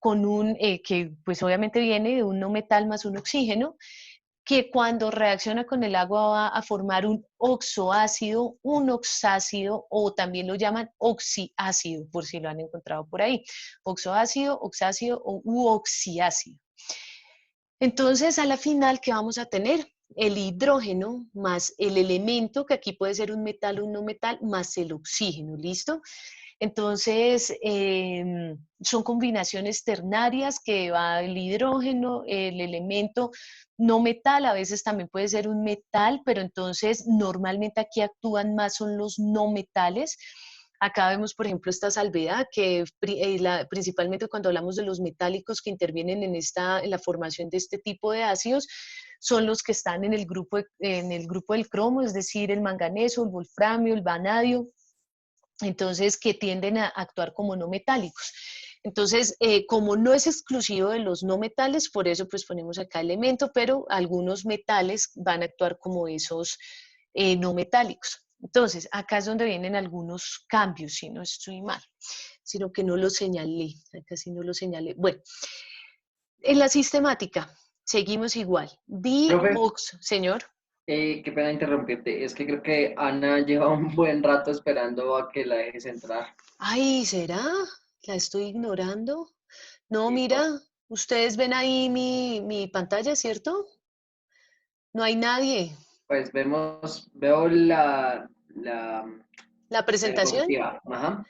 con que pues obviamente viene de un no metal más un oxígeno, que cuando reacciona con el agua va a formar un oxoácido, un oxácido o también lo llaman oxiácido, por si lo han encontrado por ahí. Oxoácido, oxácido u oxiácido. Entonces, a la final, ¿qué vamos a tener? el hidrógeno más el elemento, que aquí puede ser un metal o un no metal, más el oxígeno, ¿listo? Entonces, son combinaciones ternarias que va el hidrógeno, el elemento no metal, a veces también puede ser un metal, pero entonces normalmente aquí actúan más son los no metales. Acá vemos, por ejemplo, esta salvedad que principalmente cuando hablamos de los metálicos que intervienen en la formación de este tipo de ácidos, son los que están en el grupo del cromo, es decir, el manganeso, el wolframio, el vanadio, entonces que tienden a actuar como no metálicos. Entonces, como no es exclusivo de los no metales, por eso pues ponemos acá elemento, pero algunos metales van a actuar como esos no metálicos. Entonces, acá es donde vienen algunos cambios, si no estoy mal, sino que no lo señalé, acá sí no lo señalé. Bueno, en la sistemática seguimos igual. Profe, Señor. qué pena interrumpirte. Es que creo que Ana lleva un buen rato esperando a que la dejes entrar. Ay, ¿será? ¿La estoy ignorando? No, Sí, mira, ustedes ven ahí mi pantalla, ¿cierto? No hay nadie. pues veo la ¿La presentación? diapositiva. Ajá.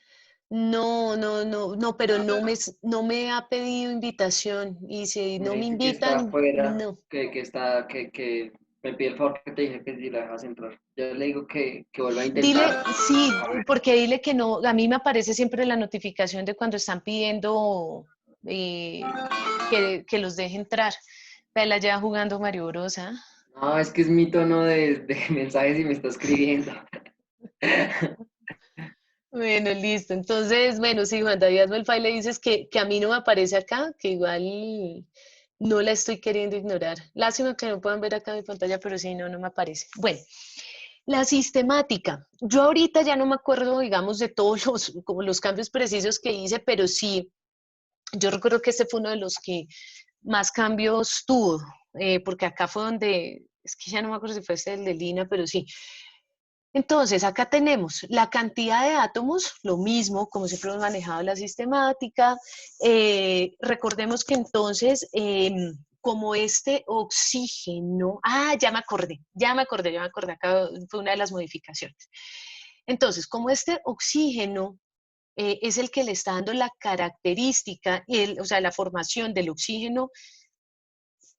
No, no, no, no, pero no me ha pedido invitación y si no Me me dice que está invitan, afuera, no. que me pide el favor que te dije que si la dejas entrar. Yo le digo que vuelva a Dile, intentar. sí, porque dile que no, a mí me aparece siempre la notificación de cuando están pidiendo que los deje entrar. Vela ya jugando Mario Bros, ¿ah? No, es que es mi tono de mensajes y me está escribiendo. Bueno, listo. Entonces, bueno, sí, Juan David, hazme el file, le dices que a mí no me aparece acá, que igual no la estoy queriendo ignorar. Lástima que no puedan ver acá mi pantalla, pero sí, no me aparece. Bueno, la sistemática. Yo ahorita ya no me acuerdo, digamos, de todos como los cambios precisos que hice, pero sí, yo recuerdo que este fue uno de los que más cambios tuvo, porque acá fue donde, es que ya no me acuerdo si fue este el de Lina, pero sí. Entonces, acá tenemos la cantidad de átomos, lo mismo, como siempre hemos manejado la sistemática. Recordemos que entonces, como este oxígeno, ya me acordé, acá fue una de las modificaciones. Entonces, como este oxígeno es el que le está dando la característica, o sea, la formación del oxígeno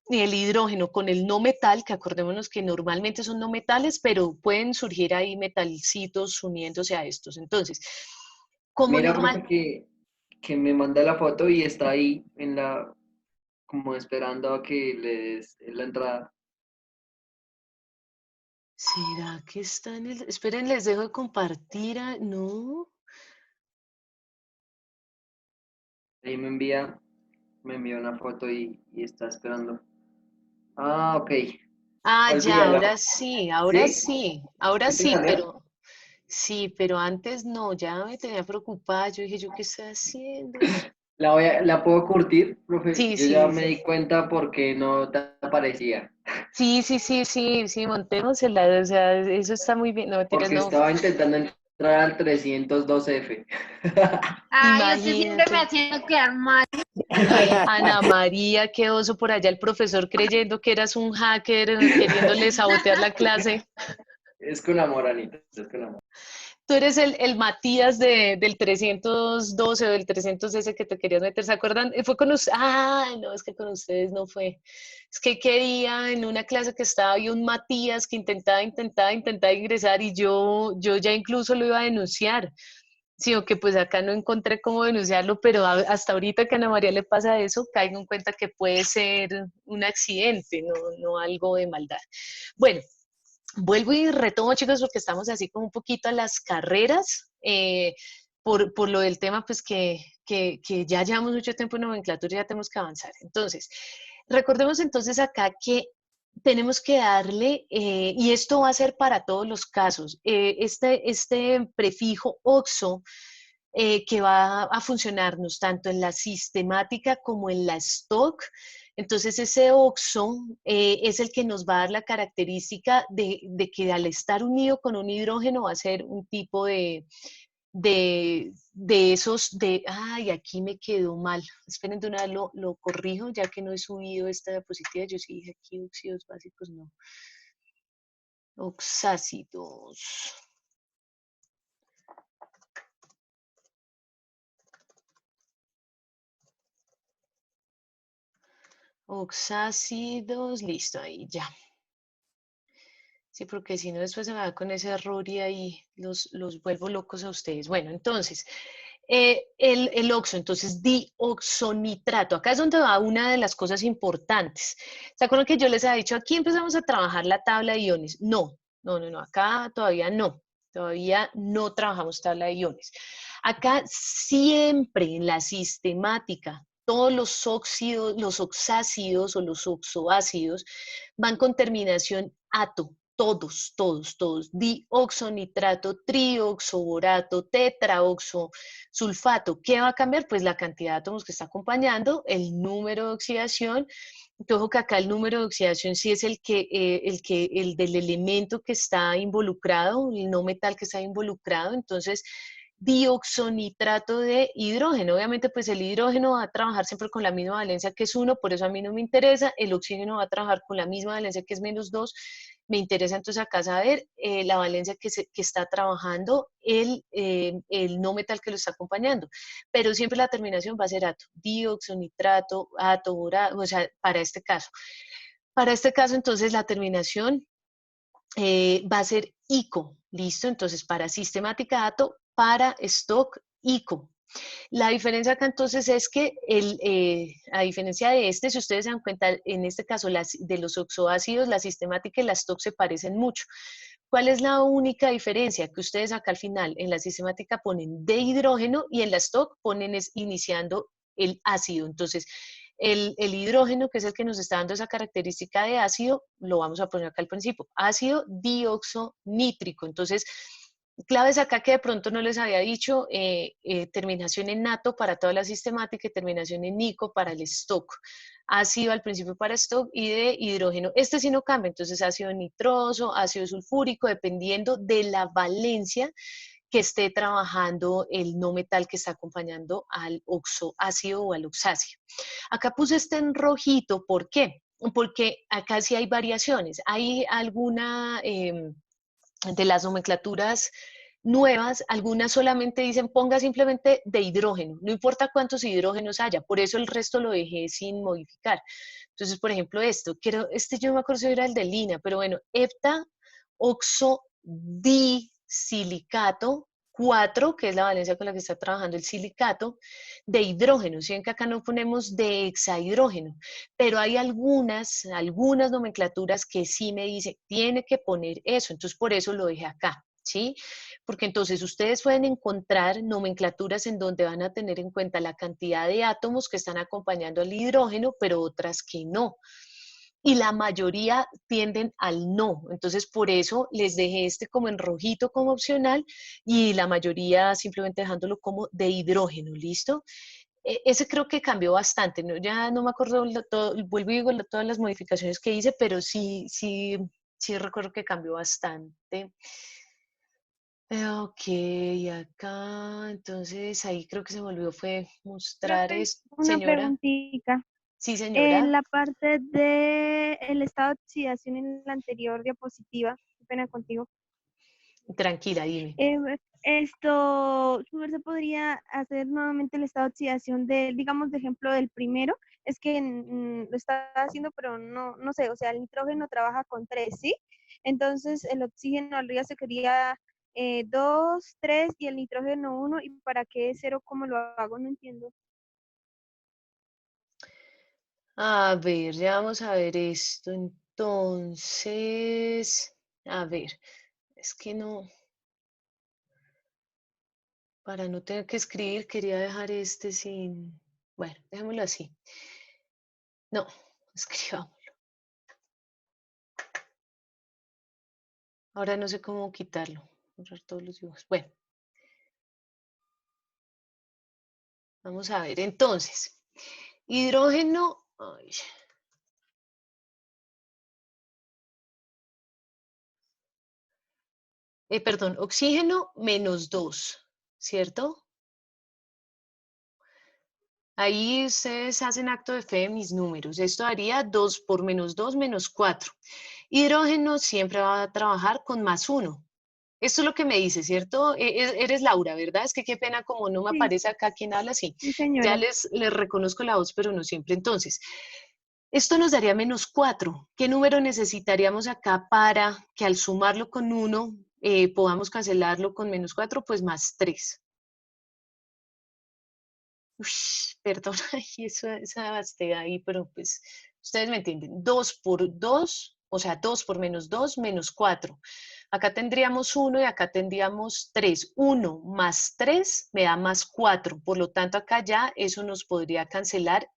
y el hidrógeno con el no metal, que acordémonos que normalmente son no metales, pero pueden surgir ahí metalcitos uniéndose a estos. Entonces, como Mira, normal, profe, que me manda la foto y está ahí como esperando a que le des la entrada. ¿será que está en el... Esperen, les dejo de compartir. No. Ahí me envía una foto y está esperando. Ah, ok. Ah, ya, Olvídala. ¿Sí? ahora ¿Sí te sí, salió? pero sí, pero antes no, ya me tenía preocupada. Yo dije, ¿yo qué estoy haciendo? La puedo curtir, profe. Sí, Yo ya sí, me sí. di cuenta porque no te aparecía. Sí, sí, sí, sí, sí, montémosela, o sea, eso está muy bien, no, mentiras, Porque no, estaba intentando entrar al 302F. Ay, usted siempre me imagínate. haciendo quedar mal. Ana María, qué oso por allá el profesor creyendo que eras un hacker, queriéndole sabotear la clase. Es con amor, Anita. Es con amor. Tú eres el Matías del 312 o del 300 ese que te querías meter, ¿se acuerdan? Fue con ustedes, no, es que con ustedes no fue. Es que quería en una clase que estaba, había un Matías que intentaba ingresar y yo ya incluso lo iba a denunciar. Sí, o que pues acá no encontré cómo denunciarlo, pero hasta ahorita que a Ana María le pasa eso, caigo en cuenta que puede ser un accidente, no algo de maldad. Bueno, vuelvo y retomo, chicos, porque estamos así como un poquito a las carreras, por lo del tema, pues que ya llevamos mucho tiempo en nomenclatura y ya tenemos que avanzar. Entonces, recordemos entonces acá que tenemos que darle, y esto va a ser para todos los casos, este prefijo OXO que va a funcionarnos tanto en la sistemática como en la stock. Entonces ese OXO es el que nos va a dar la característica de que al estar unido con un hidrógeno va a ser un tipo Ay, aquí me quedó mal. Esperen, de una vez lo corrijo, ya que no he subido esta diapositiva. Yo sí dije aquí óxidos básicos, no. Oxácidos. Oxácidos, listo, ahí ya. Sí, porque si no después se me va con ese error y ahí los vuelvo locos a ustedes. Bueno, entonces, el oxo, entonces dioxonitrato. Acá es donde va una de las cosas importantes. ¿Se acuerdan que yo les había dicho, aquí empezamos a trabajar la tabla de iones? No, acá todavía no. Todavía no trabajamos tabla de iones. Acá siempre en la sistemática, todos los óxidos, los oxácidos o los oxoácidos van con terminación ato. Todos. Dioxonitrato, trioxoborato, tetraoxosulfato. ¿Qué va a cambiar? Pues la cantidad de átomos que está acompañando, el número de oxidación. Ojo que acá el número de oxidación sí es el del elemento que está involucrado, el no metal que está involucrado. Entonces, dioxonitrato de hidrógeno. Obviamente, pues el hidrógeno va a trabajar siempre con la misma valencia que es 1, por eso a mí no me interesa. El oxígeno va a trabajar con la misma valencia que es -2. Me interesa entonces acá saber la valencia que está trabajando el no metal que lo está acompañando. Pero siempre la terminación va a ser ato, dioxonitrato, ato, borato, o sea, para este caso. Para este caso, entonces, la terminación va a ser ICO, ¿listo? Entonces, para sistemática ato, para stock ICO. La diferencia acá entonces es que, a diferencia de este, si ustedes se dan cuenta, en este caso de los oxoácidos, la sistemática y la stock se parecen mucho. ¿Cuál es la única diferencia? Que ustedes acá al final en la sistemática ponen de hidrógeno y en la stock ponen iniciando el ácido. Entonces, el hidrógeno, que es el que nos está dando esa característica de ácido, lo vamos a poner acá al principio, ácido dioxonítrico. Entonces, claves acá que de pronto no les había dicho, terminación en nato para toda la sistemática y terminación en nico para el stock. Ácido al principio para stock y de hidrógeno. Este sí no cambia, entonces ácido nitroso, ácido sulfúrico, dependiendo de la valencia que esté trabajando el no metal que está acompañando al oxoácido o al oxácido. Acá puse este en rojito, ¿por qué? Porque acá sí hay variaciones. Hay alguna de las nomenclaturas nuevas, algunas solamente dicen ponga simplemente de hidrógeno, no importa cuántos hidrógenos haya, por eso el resto lo dejé sin modificar. Entonces, por ejemplo, yo no me acuerdo si era el de lina, pero bueno, hepta oxodisilicato 4, que es la valencia con la que está trabajando el silicato, de hidrógeno. Si ven que acá no ponemos de hexahidrógeno, pero hay algunas nomenclaturas que sí me dicen, tiene que poner eso, entonces por eso lo dejé acá, ¿sí? Porque entonces ustedes pueden encontrar nomenclaturas en donde van a tener en cuenta la cantidad de átomos que están acompañando al hidrógeno, pero otras que no. Y la mayoría tienden al no. Entonces, por eso les dejé este como en rojito como opcional y la mayoría simplemente dejándolo como de hidrógeno, ¿listo? Ese creo que cambió bastante, ¿no? Ya no me acuerdo, vuelvo y digo todas las modificaciones que hice, pero sí recuerdo que cambió bastante. Ok, acá, entonces ahí creo que se me olvidó fue mostrar Profe, esto. una Señora, preguntita. sí En señora, la parte de el estado de oxidación en la anterior diapositiva, qué pena contigo. tranquila, dime. Su merced podría hacer nuevamente el estado de oxidación digamos, de ejemplo del primero. Es que lo está haciendo, pero no sé, o sea, el nitrógeno trabaja con 3, ¿sí? Entonces, el oxígeno arriba se quería 2, 3 y el nitrógeno 1. ¿Y para qué 0? ¿Cómo lo hago? No entiendo. A ver, ya vamos a ver esto. Entonces, a ver, es que no, para no tener que escribir, quería dejar este sin, bueno, dejémoslo así. No, escribamos. Ahora no sé cómo quitarlo, borrar todos los dibujos. Bueno, vamos a ver. Entonces, hidrógeno, ay, perdón, oxígeno -2, ¿cierto? Ahí ustedes hacen acto de fe de mis números. Esto haría 2 por menos 2 menos 4. Hidrógeno siempre va a trabajar con más 1. Esto es lo que me dice, ¿cierto? Eres Laura, ¿verdad? Es que qué pena como no me Sí, aparece acá quien habla así. sí, Ya señora. les reconozco la voz, pero no siempre. Entonces, esto nos daría menos 4. ¿Qué número necesitaríamos acá para que al sumarlo con 1 podamos cancelarlo con menos 4? Pues más 3. Ush, perdón, ay, esa bastega ahí, pero pues ustedes me entienden. 2 por 2, o sea, 2 por menos 2, menos 4. Acá tendríamos 1 y acá tendríamos 3. 1 más 3 me da más 4. Por lo tanto, acá ya eso nos podría cancelar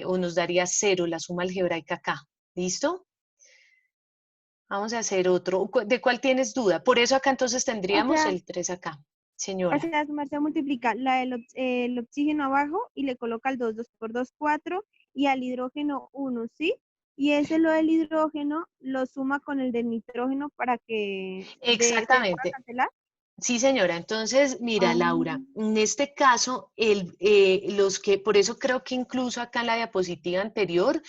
o nos daría 0 la suma algebraica acá. ¿Listo? Vamos a hacer otro. ¿De cuál tienes duda? Por eso acá entonces O tendríamos sea, el 3 acá. o Señora. sea, su merced multiplica el oxígeno abajo y le coloca el 2 por 2 4, y al hidrógeno 1, ¿sí? Y ese lo del hidrógeno lo suma con el del nitrógeno para que se pueda Exactamente. cancelar. Sí, señora. Entonces, mira, Ah, Laura, en este caso, por eso creo que incluso acá en la diapositiva anterior,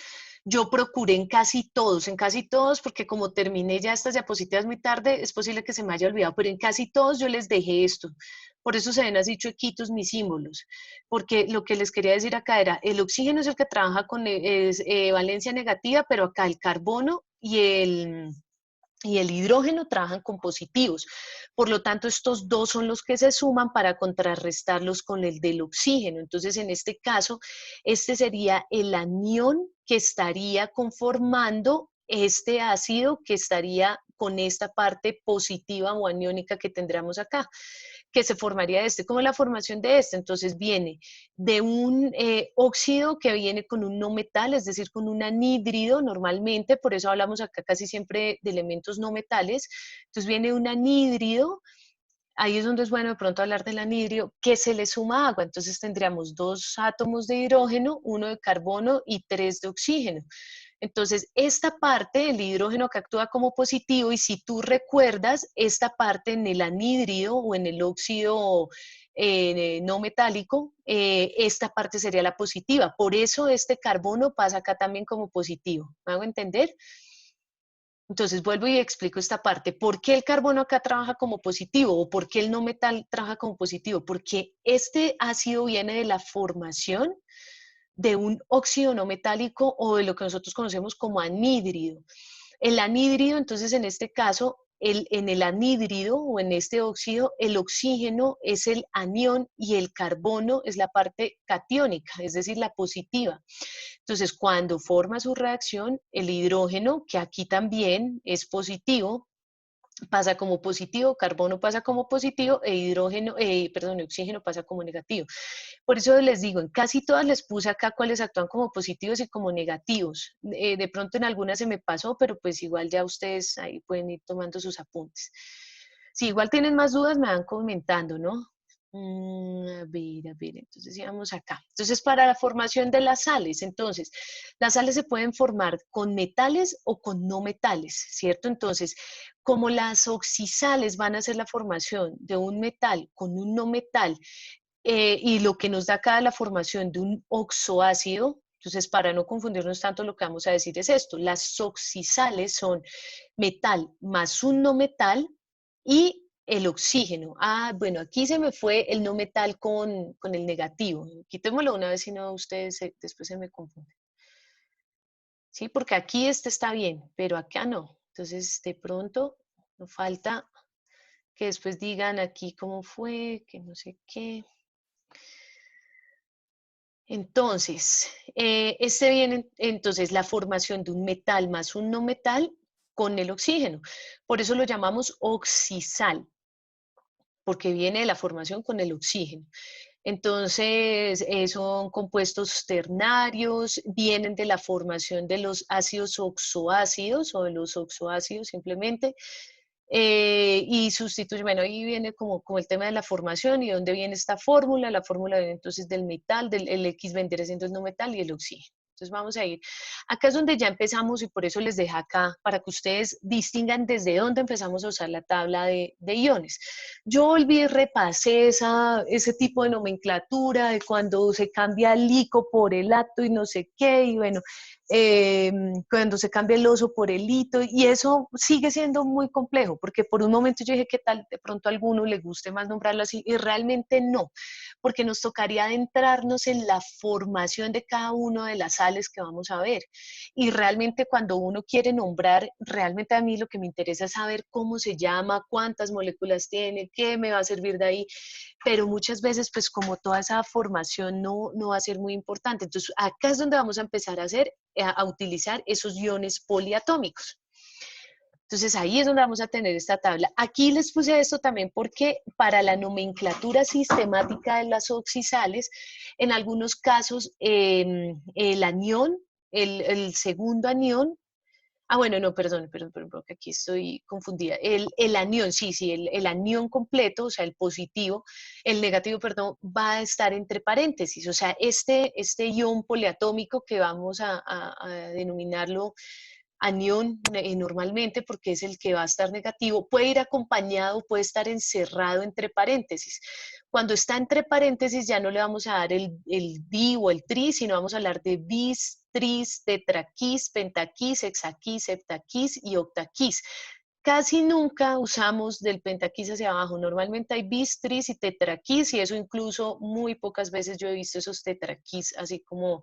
yo procuré en casi todos, porque como terminé ya estas diapositivas muy tarde, es posible que se me haya olvidado, pero en casi todos yo les dejé esto. Por eso se ven así chuequitos mis símbolos, porque lo que les quería decir acá era, el oxígeno es el que trabaja con valencia negativa, pero acá el carbono y el hidrógeno trabajan con positivos. Por lo tanto, estos dos son los que se suman para contrarrestarlos con el del oxígeno. Entonces, en este caso, este sería el anión que estaría conformando este ácido que estaría con esta parte positiva o aniónica que tendríamos acá, que se formaría como la formación de este. Entonces viene de un óxido que viene con un no metal, es decir, con un anhídrido normalmente, por eso hablamos acá casi siempre de elementos no metales. Entonces viene un anhídrido. Ahí es donde es bueno de pronto hablar del anhídrido, que se le suma agua. Entonces tendríamos 2 átomos de hidrógeno, 1 de carbono y 3 de oxígeno. Entonces, esta parte, el hidrógeno que actúa como positivo, y si tú recuerdas, esta parte en el anhídrido o en el óxido no metálico, esta parte sería la positiva. Por eso este carbono pasa acá también como positivo. ¿Me hago entender? Entonces vuelvo y explico esta parte. ¿Por qué el carbono acá trabaja como positivo o por qué el no metal trabaja como positivo? Porque este ácido viene de la formación de un óxido no metálico o de lo que nosotros conocemos como anhídrido. El anhídrido, entonces en este caso, en el anhídrido o en este óxido, el oxígeno es el anión y el carbono es la parte catiónica, es decir, la positiva. Entonces, cuando forma su reacción, el hidrógeno, que aquí también es positivo, pasa como positivo, carbono pasa como positivo e oxígeno pasa como negativo. Por eso les digo, en casi todas les puse acá cuáles actúan como positivos y como negativos. De pronto en algunas se me pasó, pero pues igual ya ustedes ahí pueden ir tomando sus apuntes. Si igual tienen más dudas, me van comentando, ¿no? A ver, entonces íbamos acá. Entonces, para la formación de las sales, entonces, las sales se pueden formar con metales o con no metales, ¿cierto? Entonces, como las oxisales van a hacer la formación de un metal con un no metal, y lo que nos da acá la formación de un oxoácido, entonces para no confundirnos tanto lo que vamos a decir es esto, las oxisales son metal más un no metal y el oxígeno. Ah, bueno, aquí se me fue el no metal con el negativo. Quitémoslo una vez, si no ustedes después se me confunden. Sí, porque aquí este está bien, pero acá no. Entonces, de pronto, nos falta que después digan aquí cómo fue, que no sé qué. Entonces, este viene entonces la formación de un metal más un no metal con el oxígeno. Por eso lo llamamos oxisal, porque viene de la formación con el oxígeno. Entonces, son compuestos ternarios, vienen de la formación de los ácidos oxoácidos o de los oxoácidos simplemente, y sustituye, bueno, ahí viene como el tema de la formación y dónde viene esta fórmula. La fórmula viene entonces del metal, el X vendría siendo el no metal y el oxígeno. Entonces vamos a ir. Acá es donde ya empezamos y por eso les dejé acá, para que ustedes distingan desde dónde empezamos a usar la tabla de iones. Yo volví y repasé ese tipo de nomenclatura de cuando se cambia el ico por el ato y no sé qué, y bueno, cuando se cambia el oso por el hito, y eso sigue siendo muy complejo, porque por un momento yo dije que tal, de pronto a alguno le guste más nombrarlo así, y realmente no, porque nos tocaría adentrarnos en la formación de cada una de las sales que vamos a ver, y realmente cuando uno quiere nombrar, realmente a mí lo que me interesa es saber cómo se llama, cuántas moléculas tiene, qué me va a servir de ahí, pero muchas veces pues como toda esa formación no va a ser muy importante. Entonces acá es donde vamos a empezar a utilizar esos iones poliatómicos. Entonces ahí es donde vamos a tener esta tabla. Aquí les puse esto también porque para la nomenclatura sistemática de las oxisales, en algunos casos el anión, el segundo anión, bueno, no, perdón, que aquí estoy confundida. El anión, sí, el anión completo, o sea, el positivo, el negativo, perdón, va a estar entre paréntesis. O sea, este ion poliatómico que vamos a denominarlo anión normalmente, porque es el que va a estar negativo, puede ir acompañado, puede estar encerrado entre paréntesis. Cuando está entre paréntesis ya no le vamos a dar el di o el tri, sino vamos a hablar de bis, tris, tetraquis, pentaquis, hexaquis, septaquis y octaquis. Casi nunca usamos del pentaquis hacia abajo, normalmente hay bis, tris y tetraquis, y eso incluso muy pocas veces yo he visto esos tetraquis así como,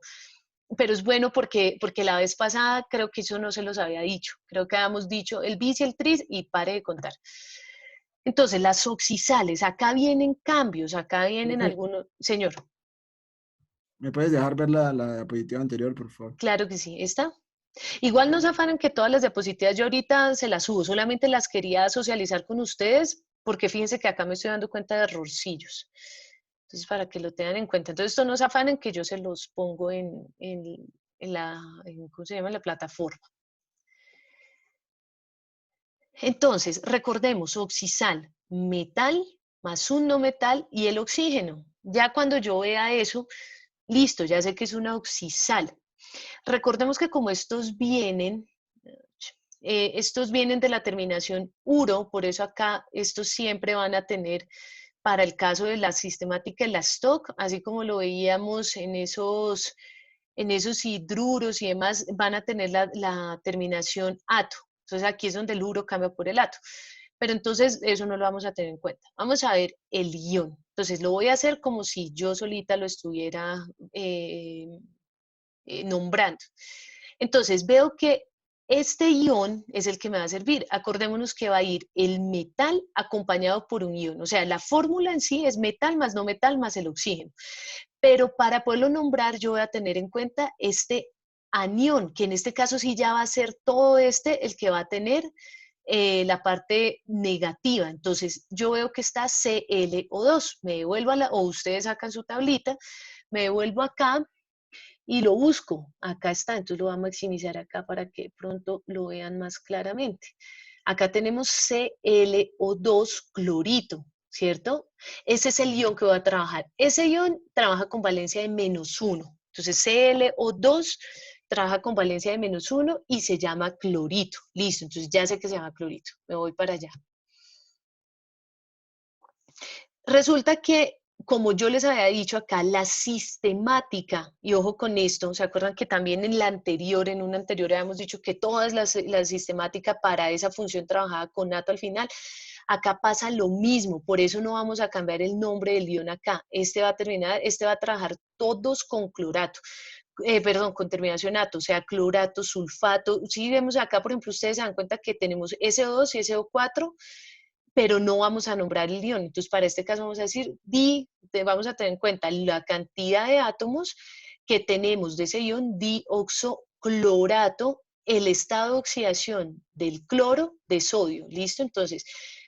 pero es bueno porque la vez pasada creo que eso no se los había dicho, creo que habíamos dicho el bis y el tris y pare de contar. Entonces, las oxisales, acá vienen cambios, acá vienen algunos, señor. ¿Me puedes dejar ver la diapositiva anterior, por favor? Claro que sí, ¿está? Igual no se afanen que todas las diapositivas yo ahorita se las subo, solamente las quería socializar con ustedes, porque fíjense que acá me estoy dando cuenta de errorcillos. Entonces, para que lo tengan en cuenta. Entonces, esto no se afanen que yo se los pongo ¿cómo se llama? En la plataforma. Entonces, recordemos, oxisal, metal más un no metal y el oxígeno. Ya cuando yo vea eso, listo, ya sé que es una oxisal. Recordemos que como estos vienen de la terminación uro, por eso acá estos siempre van a tener, para el caso de la sistemática de la stock, así como lo veíamos en esos hidruros y demás, van a tener la terminación ato. Entonces aquí es donde el uro cambia por el ato. Pero entonces eso no lo vamos a tener en cuenta. Vamos a ver el ion. Entonces lo voy a hacer como si yo solita lo estuviera nombrando. Entonces veo que este ion es el que me va a servir. Acordémonos que va a ir el metal acompañado por un ion. O sea, la fórmula en sí es metal más no metal más el oxígeno. Pero para poderlo nombrar yo voy a tener en cuenta este anión, que en este caso sí ya va a ser todo el que va a tener la parte negativa. Entonces yo veo que está ClO2. Me devuelvo o ustedes sacan su tablita, me devuelvo acá y lo busco. Acá está, entonces lo voy a maximizar acá para que pronto lo vean más claramente. Acá tenemos ClO2 clorito, ¿cierto? Ese es el ion que voy a trabajar. Ese ion trabaja con valencia de -1. Entonces ClO2 trabaja con valencia de -1 y se llama clorito. Listo, entonces ya sé que se llama clorito. Me voy para allá. Resulta que, como yo les había dicho acá, la sistemática, y ojo con esto, ¿se acuerdan que también en una anterior habíamos dicho que todas la sistemática para esa función trabajaba con ato al final? Acá pasa lo mismo, por eso no vamos a cambiar el nombre del ion acá. Este va a trabajar todos con clorato. Perdón, con terminación ato, o sea, clorato, sulfato. Si vemos acá, por ejemplo, ustedes se dan cuenta que tenemos SO2 y SO4, pero no vamos a nombrar el ion. Entonces, para este caso vamos a decir vamos a tener en cuenta la cantidad de átomos que tenemos de ese ion dioxoclorato, el estado de oxidación del cloro de sodio. ¿Listo? Entonces,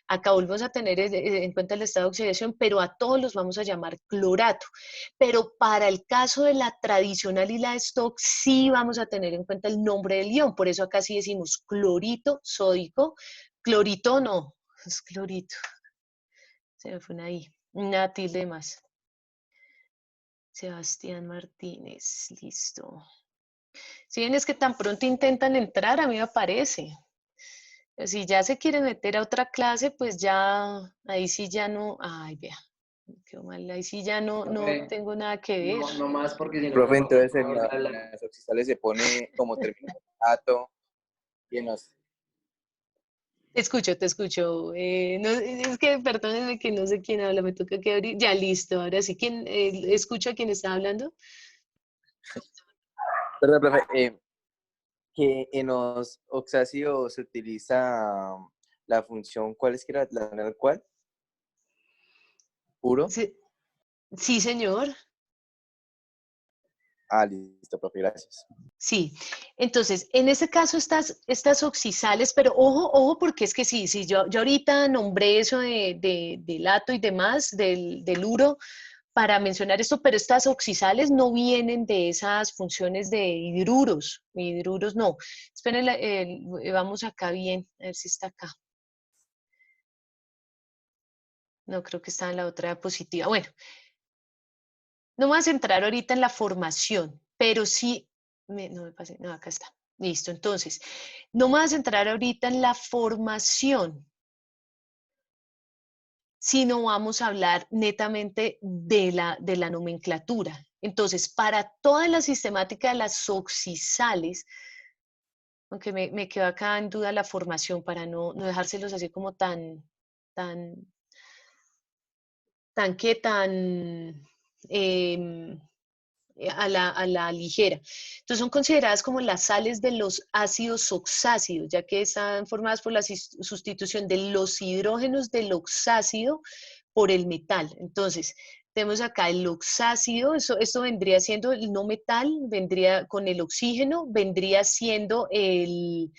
acá volvemos a tener en cuenta el estado de oxidación, pero a todos los vamos a llamar clorato. Pero para el caso de la tradicional y la stock, sí vamos a tener en cuenta el nombre del ion. Por eso acá sí decimos clorito sódico, clorito no, es clorito. Se me fue una I, una tilde más. Sebastián Martínez, listo. Si bien es que tan pronto intentan entrar, a mí me parece. Si ya se quieren meter a otra clase, pues ya, ahí sí ya no, ay, vea, me quedó mal, ahí sí ya no Profe, tengo nada que ver. no más porque si no Profe, entonces no vuelve a en hablar. las oxidales se pone como término ato y en los... Te escucho. No, es que, perdónenme que no sé quién habla, me toca que abrir. Ya, listo, ahora sí. ¿Quién escucha a quién está hablando? Perdón, profe, que en los oxácidos se utiliza la función, ¿cuál es que era la cual? ¿Puro? Sí, sí, señor. Ah, listo, profe, gracias. Sí, entonces, en ese caso estas oxisales, pero ojo, porque es que sí, yo ahorita nombré eso del ato y demás, del uro, para mencionar esto, pero estas oxisales no vienen de esas funciones de hidruros no. Esperen, vamos acá bien, a ver si está acá. No, creo que está en la otra diapositiva. Bueno, no me voy a centrar ahorita en la formación, pero sí, no me pasé, no, acá está. Listo, entonces, no me voy a centrar ahorita en la formación, sino vamos a hablar netamente de la nomenclatura. Entonces, para toda la sistemática de las oxisales, aunque me quedó acá en duda la formación para no dejárselos así como tan, tan em, a la ligera. Entonces son consideradas como las sales de los ácidos oxácidos, ya que están formadas por la sustitución de los hidrógenos del oxácido por el metal. Entonces, tenemos acá el oxácido, esto vendría siendo el no metal, vendría con el oxígeno, vendría siendo el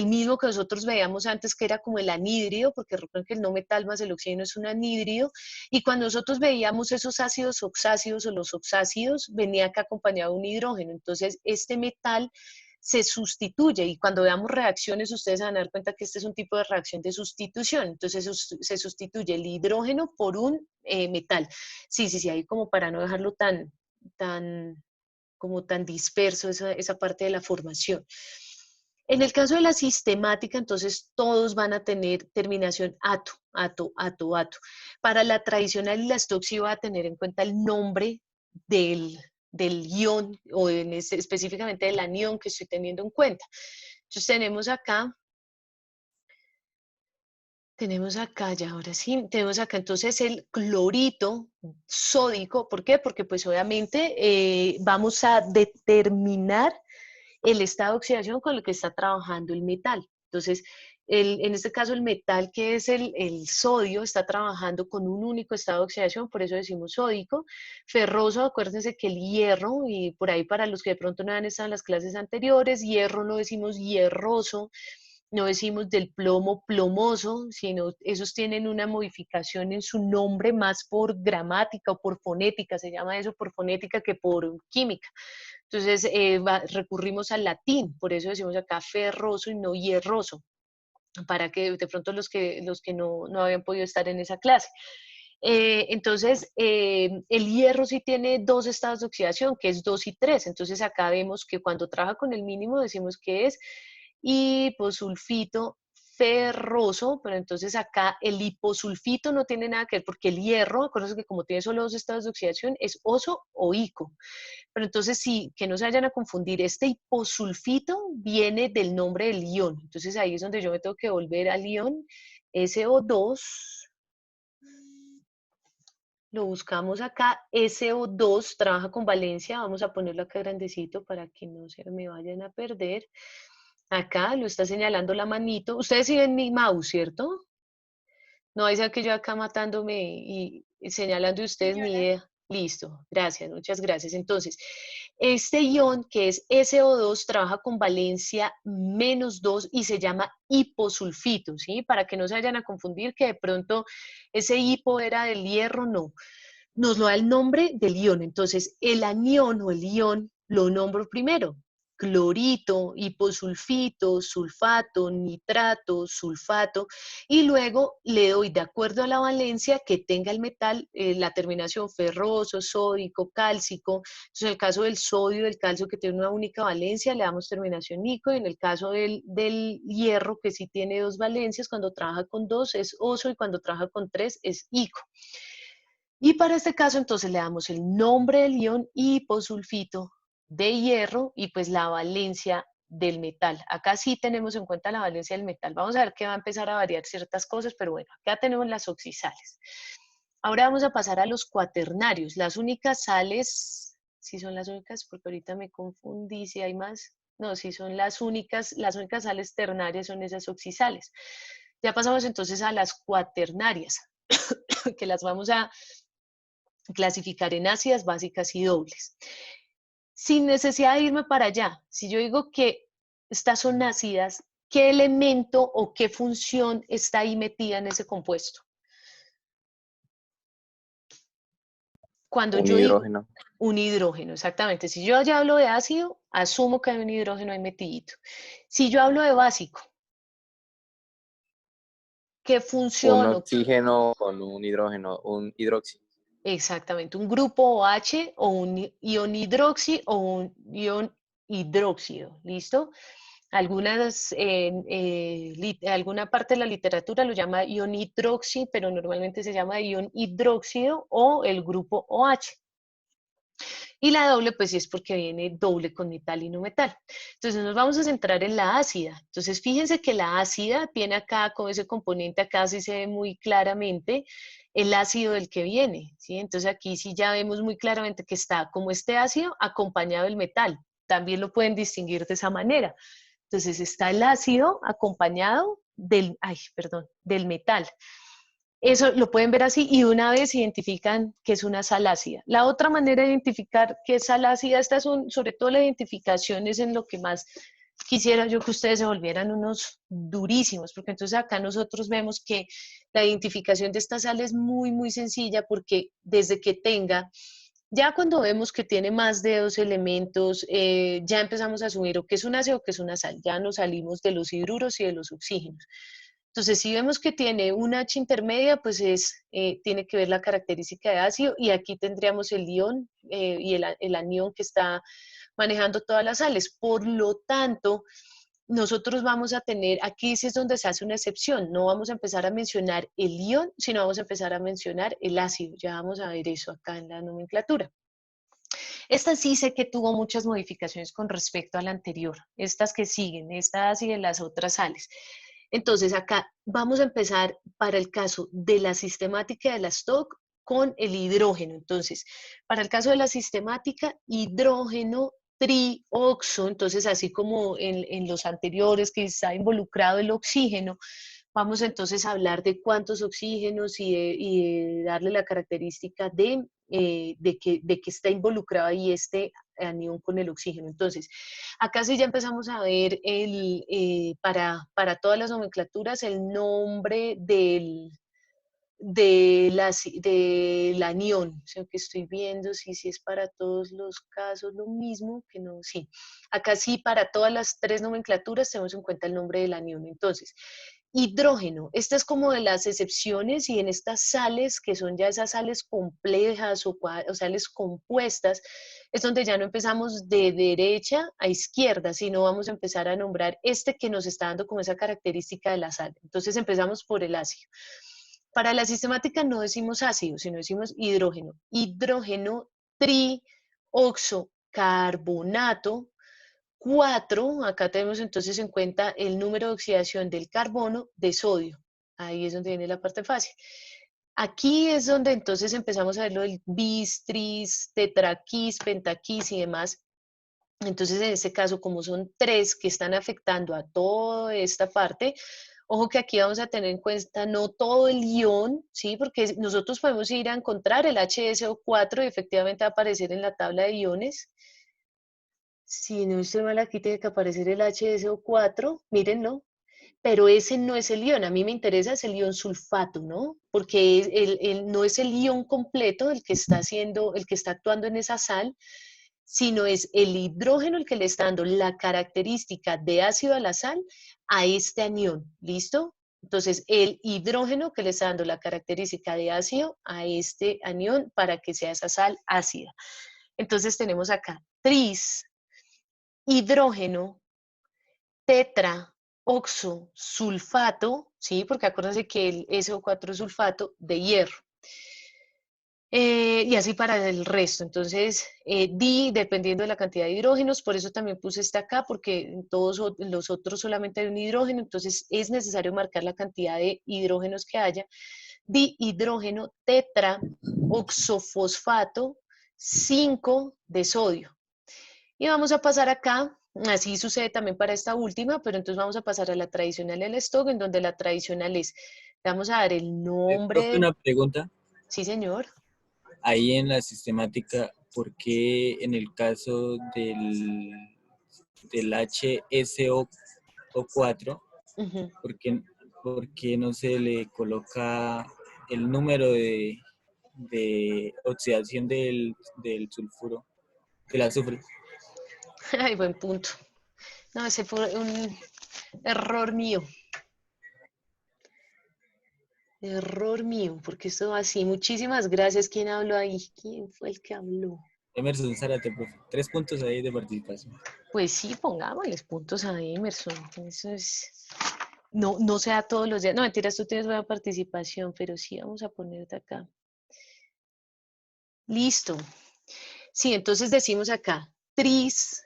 mismo que nosotros veíamos antes, que era como el anhídrido, porque recuerden que el no metal más el oxígeno es un anhídrido, y cuando nosotros veíamos esos ácidos oxácidos o los oxácidos, venía acá acompañado de un hidrógeno, entonces este metal se sustituye, y cuando veamos reacciones ustedes se van a dar cuenta que este es un tipo de reacción de sustitución, entonces se sustituye el hidrógeno por un metal. Sí, ahí como para no dejarlo como tan disperso esa parte de la formación. En el caso de la sistemática, entonces todos van a tener terminación ato. Para la tradicional y la estoxi va a tener en cuenta el nombre del ion o específicamente del anión que estoy teniendo en cuenta. Entonces tenemos acá ya, ahora sí, tenemos acá entonces el clorito sódico. ¿Por qué? Porque pues obviamente vamos a determinar el estado de oxidación con el que está trabajando el metal. Entonces, en este caso el metal, que es el sodio, está trabajando con un único estado de oxidación, por eso decimos sódico. Ferroso, acuérdense que el hierro, y por ahí para los que de pronto no han estado en las clases anteriores, hierro no decimos hierroso, no decimos del plomo plomoso, sino esos tienen una modificación en su nombre más por gramática o por fonética, se llama eso por fonética que por química. Entonces recurrimos al latín, por eso decimos acá ferroso y no hierroso, para que de pronto los que no habían podido estar en esa clase. Entonces, el hierro sí tiene dos estados de oxidación, que es 2 y 3. Entonces, acá vemos que cuando trabaja con el mínimo decimos que es hiposulfito ferroso, pero entonces acá el hiposulfito no tiene nada que ver porque el hierro, acuérdense que como tiene solo dos estados de oxidación, es oso o ico. Pero entonces sí, que no se vayan a confundir, este hiposulfito viene del nombre del ion. Entonces ahí es donde yo me tengo que volver al ion SO2. Lo buscamos acá, SO2, trabaja con valencia, vamos a ponerlo acá grandecito para que no se me vayan a perder. Acá lo está señalando la manito. Ustedes siguen mi mouse, ¿cierto? No vais a que yo acá matándome y señalando y ustedes ni idea. Listo, gracias, muchas gracias. Entonces, este ion que es SO2 trabaja con valencia -2 y se llama hiposulfito, ¿sí? Para que no se vayan a confundir que de pronto ese hipo era del hierro, no. Nos lo da el nombre del ion. Entonces, el anión o el ion lo nombro primero. clorito, hiposulfito, sulfato, nitrato, sulfato, y luego le doy, de acuerdo a la valencia que tenga el metal, la terminación ferroso, sódico, cálcico. Entonces, en el caso del sodio y del calcio, que tiene una única valencia, le damos terminación ico, y en el caso del hierro, que sí tiene dos valencias, cuando trabaja con dos es oso, y cuando trabaja con tres es ico. Y para este caso, entonces, le damos el nombre del ion hiposulfito de hierro y pues la valencia del metal. Acá sí tenemos en cuenta la valencia del metal. Vamos a ver que va a empezar a variar ciertas cosas, pero bueno, acá tenemos las oxisales. Ahora vamos a pasar a los cuaternarios. Las únicas sales, sí son las únicas, porque ahorita me confundí si hay más. No, sí son las únicas sales ternarias son esas oxisales. Ya pasamos entonces a las cuaternarias, que las vamos a clasificar en ácidas, básicas y dobles. Sin necesidad de irme para allá, si yo digo que estas son ácidas, ¿qué elemento o qué función está ahí metida en ese compuesto? Cuando Un yo digo hidrógeno. un hidrógeno, exactamente. Si yo ya hablo de ácido, asumo que hay un hidrógeno ahí metidito. Si yo hablo de básico, ¿qué Un función? oxígeno con un hidrógeno, un hidróxido. Exactamente, un grupo OH o un ion hidroxi o un ion hidróxido, ¿listo? Alguna parte de la literatura lo llama ion hidroxi, pero normalmente se llama ion hidróxido o el grupo OH. Y la doble, pues sí es porque viene doble con metal y no metal. Entonces nos vamos a centrar en la ácida. Entonces fíjense que la ácida tiene acá, con ese componente acá sí se ve muy claramente el ácido del que viene, ¿sí? Entonces aquí sí ya vemos muy claramente que está como este ácido acompañado del metal. También lo pueden distinguir de esa manera. Entonces está el ácido acompañado del metal. Eso lo pueden ver así y una vez identifican que es una sal ácida. La otra manera de identificar que es sal ácida, estas son sobre todo la identificación es en lo que más quisiera yo que ustedes se volvieran unos durísimos, porque entonces acá nosotros vemos que la identificación de esta sal es muy, muy sencilla porque desde que tenga, ya cuando vemos que tiene más de dos elementos, ya empezamos a asumir o que es un ácido o que es una sal, ya nos salimos de los hidruros y de los oxígenos. Entonces, si vemos que tiene una H intermedia, pues tiene que ver la característica de ácido y aquí tendríamos el ion y el anión que está manejando todas las sales. Por lo tanto, nosotros vamos a tener, aquí sí es donde se hace una excepción, no vamos a empezar a mencionar el ion, sino vamos a empezar a mencionar el ácido. Ya vamos a ver eso acá en la nomenclatura. Esta sí sé que tuvo muchas modificaciones con respecto a la anterior, estas que siguen, estas y de las otras sales. Entonces acá vamos a empezar para el caso de la sistemática de la STOC con el hidrógeno. Entonces, para el caso de la sistemática, hidrógeno trioxo, entonces así como en los anteriores que está involucrado el oxígeno, vamos entonces a hablar de cuántos oxígenos y de darle la característica de que está involucrado ahí este anión con el oxígeno. Entonces, acá sí ya empezamos a ver para todas las nomenclaturas el nombre del anión, o sea, que estoy viendo si es para todos los casos lo mismo, que no, sí. Acá sí para todas las tres nomenclaturas tenemos en cuenta el nombre del anión. Entonces, hidrógeno, esta es como de las excepciones y en estas sales, que son ya esas sales complejas o sales compuestas, es donde ya no empezamos de derecha a izquierda, sino vamos a empezar a nombrar este que nos está dando como esa característica de la sal. Entonces empezamos por el ácido. Para la sistemática no decimos ácido, sino decimos hidrógeno. Hidrógeno trioxocarbonato 4, acá tenemos entonces en cuenta el número de oxidación del carbono de sodio. Ahí es donde viene la parte fácil. Aquí es donde entonces empezamos a ver lo del bis, tris, tetraquis, pentaquis y demás. Entonces, en este caso, como son 3 que están afectando a toda esta parte, ojo que aquí vamos a tener en cuenta no todo el ion, ¿sí? Porque nosotros podemos ir a encontrar el HSO4 y efectivamente va a aparecer en la tabla de iones. Si no estoy mal, aquí tiene que aparecer el HSO4, mírenlo, pero ese no es el ion, a mí me interesa es el ion sulfato, ¿no? Porque no es el ion completo el que está actuando en esa sal, sino es el hidrógeno el que le está dando la característica de ácido a la sal a este anión, ¿listo? Entonces, el hidrógeno que le está dando la característica de ácido a este anión para que sea esa sal ácida. Entonces, tenemos acá tris, hidrógeno, tetra, oxo, sulfato, ¿sí? Porque acuérdense que el SO4 es sulfato de hierro. Y así para el resto. Entonces, di, dependiendo de la cantidad de hidrógenos, por eso también puse esta acá, porque en todos los otros solamente hay un hidrógeno, entonces es necesario marcar la cantidad de hidrógenos que haya. Dihidrógeno, tetra, oxofosfato, 5 de sodio. Y vamos a pasar acá, así sucede también para esta última, pero entonces vamos a pasar a la tradicional y al stock, en donde la tradicional es, vamos a dar el nombre. Una pregunta. Sí, señor. Ahí en la sistemática, ¿por qué en el caso del HSO4, ¿por qué no se le coloca el número de oxidación del sulfuro, del azufre? Ay, buen punto. No, ese fue un error mío. Error mío, porque esto va así. Muchísimas gracias. ¿Quién habló ahí? ¿Quién fue el que habló? Emerson Zárate, profe. 3 puntos ahí de participación. Pues sí, pongámosles puntos a Emerson. Eso es... No sea todos los días. No, mentiras, tú tienes buena participación, pero sí vamos a ponerte acá. Listo. Sí, entonces decimos acá, tris,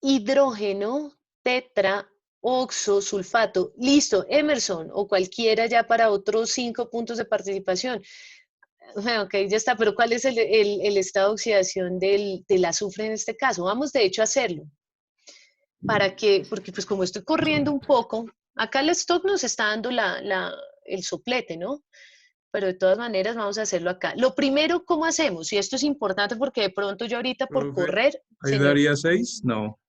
hidrógeno, tetra, oxo, sulfato. Listo, Emerson, o cualquiera ya para otros 5 puntos de participación. Bueno, ok, ya está, pero ¿cuál es el estado de oxidación del azufre en este caso? Vamos de hecho a hacerlo. Porque pues como estoy corriendo un poco, acá el stock nos está dando el soplete, ¿no? Pero de todas maneras vamos a hacerlo acá. Lo primero, ¿cómo hacemos? Y esto es importante porque de pronto yo ahorita por Profe, correr... ¿ahí señor, daría 6? No.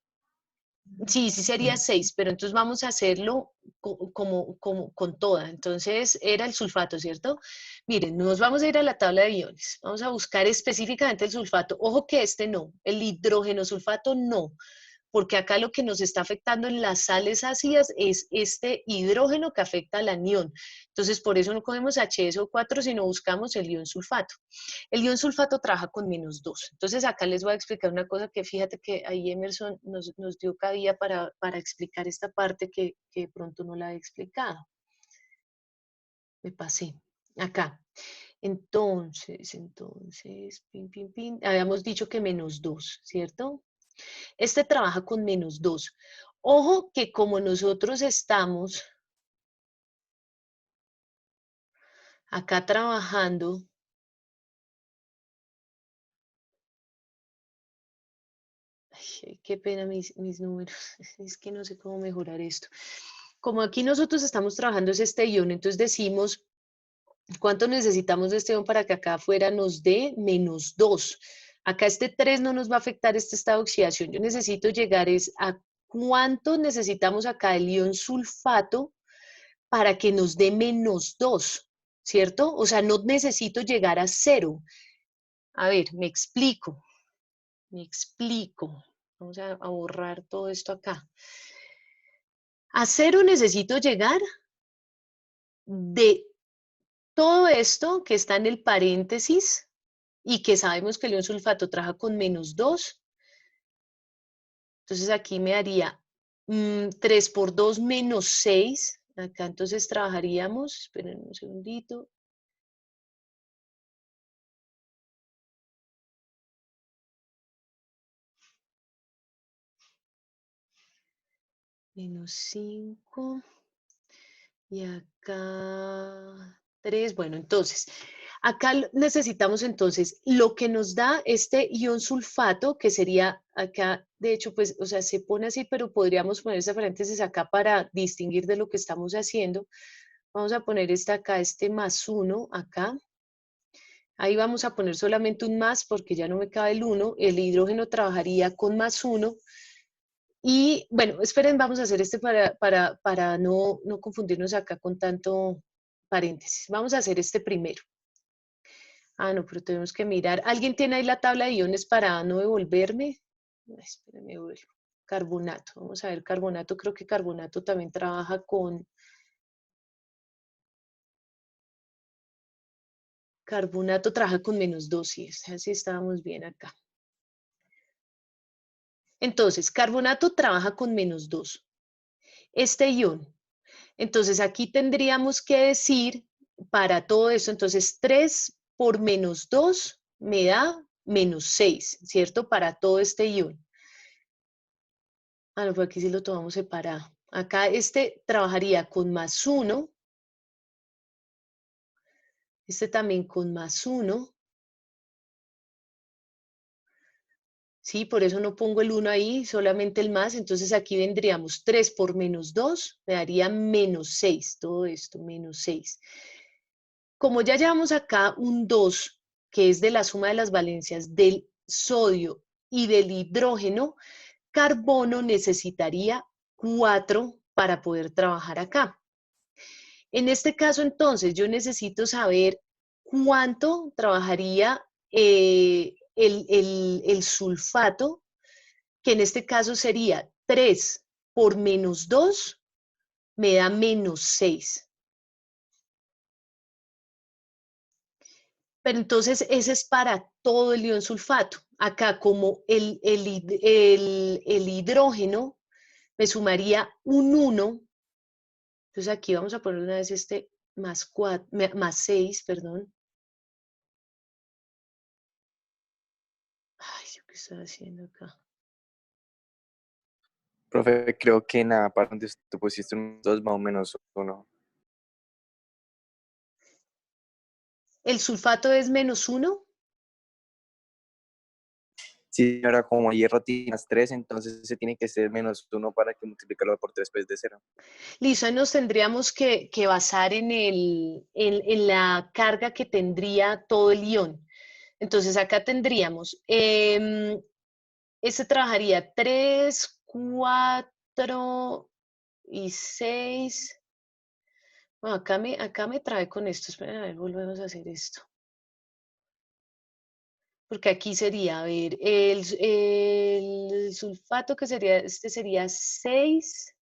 sí sería 6, pero entonces vamos a hacerlo con toda. Entonces era el sulfato, ¿cierto? Miren, nos vamos a ir a la tabla de iones. Vamos a buscar específicamente el sulfato. Ojo que este no, el hidrógeno sulfato no, porque acá lo que nos está afectando en las sales ácidas es este hidrógeno que afecta al anión. Entonces, por eso no cogemos HSO4, sino buscamos el ion sulfato. El ion sulfato trabaja con -2. Entonces, acá les voy a explicar una cosa que fíjate que ahí Emerson nos dio cabida para explicar esta parte que de pronto no la he explicado. Me pasé. Acá. Entonces, habíamos dicho que -2, ¿cierto? Este trabaja con -2. Ojo que como nosotros estamos acá trabajando, ay, qué pena mis números, es que no sé cómo mejorar esto. Como aquí nosotros estamos trabajando es este ion, entonces decimos, ¿cuánto necesitamos de este ion para que acá afuera nos dé -2? Acá este 3 no nos va a afectar este estado de oxidación. Yo necesito llegar a cuánto necesitamos acá el ion sulfato para que nos dé -2, ¿cierto? O sea, no necesito llegar a 0. A ver, me explico. Vamos a borrar todo esto acá. A 0 necesito llegar de todo esto que está en el paréntesis y que sabemos que el ion sulfato trabaja con -2. Entonces aquí me daría 3 por 2 -6. Acá entonces trabajaríamos, esperen un segundito. -5. Y acá 3. Bueno, entonces, acá necesitamos entonces lo que nos da este ion sulfato, que sería acá, de hecho, pues, o sea, se pone así, pero podríamos poner ese paréntesis acá para distinguir de lo que estamos haciendo. Vamos a poner acá, este +1 acá. Ahí vamos a poner solamente un más porque ya no me cabe el 1. El hidrógeno trabajaría con +1. Y bueno, esperen, vamos a hacer para no confundirnos acá con tanto paréntesis. Vamos a hacer este primero. No, pero tenemos que mirar. ¿Alguien tiene ahí la tabla de iones para no devolverme? Espérenme, vuelvo. Carbonato. Vamos a ver, carbonato. Creo que carbonato también trabaja con... Carbonato trabaja con -2, sí, así estábamos bien acá. Entonces, carbonato trabaja con -2. Este ion. Entonces, aquí tendríamos que decir, para todo eso, entonces 3 por -2 me da -6, ¿cierto? Para todo este ion. No, pues aquí sí lo tomamos separado. Acá este trabajaría con +1. Este también con +1. Sí, por eso no pongo el 1 ahí, solamente el más. Entonces aquí vendríamos 3 por -2, me daría -6. Todo esto, -6. Como ya llevamos acá un 2, que es de la suma de las valencias del sodio y del hidrógeno, carbono necesitaría 4 para poder trabajar acá. En este caso, entonces, yo necesito saber cuánto trabajaría el sulfato, que en este caso sería 3 por -2, me da -6. Pero entonces ese es para todo el ion sulfato. Acá como el hidrógeno me sumaría un 1, entonces aquí vamos a poner una vez este más 6, perdón. Ay, ¿yo qué estoy haciendo acá? Profe, creo que en la parte donde tú pusiste un 2 más o menos 1. ¿El sulfato es -1? Sí, ahora como hierro tiene +3, entonces se tiene que ser -1 para que multiplicarlo por 3 pues de 0. Listo, ahí nos tendríamos que basar en la carga que tendría todo el ion. Entonces acá tendríamos, este trabajaría 3, 4 y 6. Bueno, acá me trae con esto. Esperen, a ver, volvemos a hacer esto. Porque aquí sería, a ver, el sulfato que sería, este sería 6.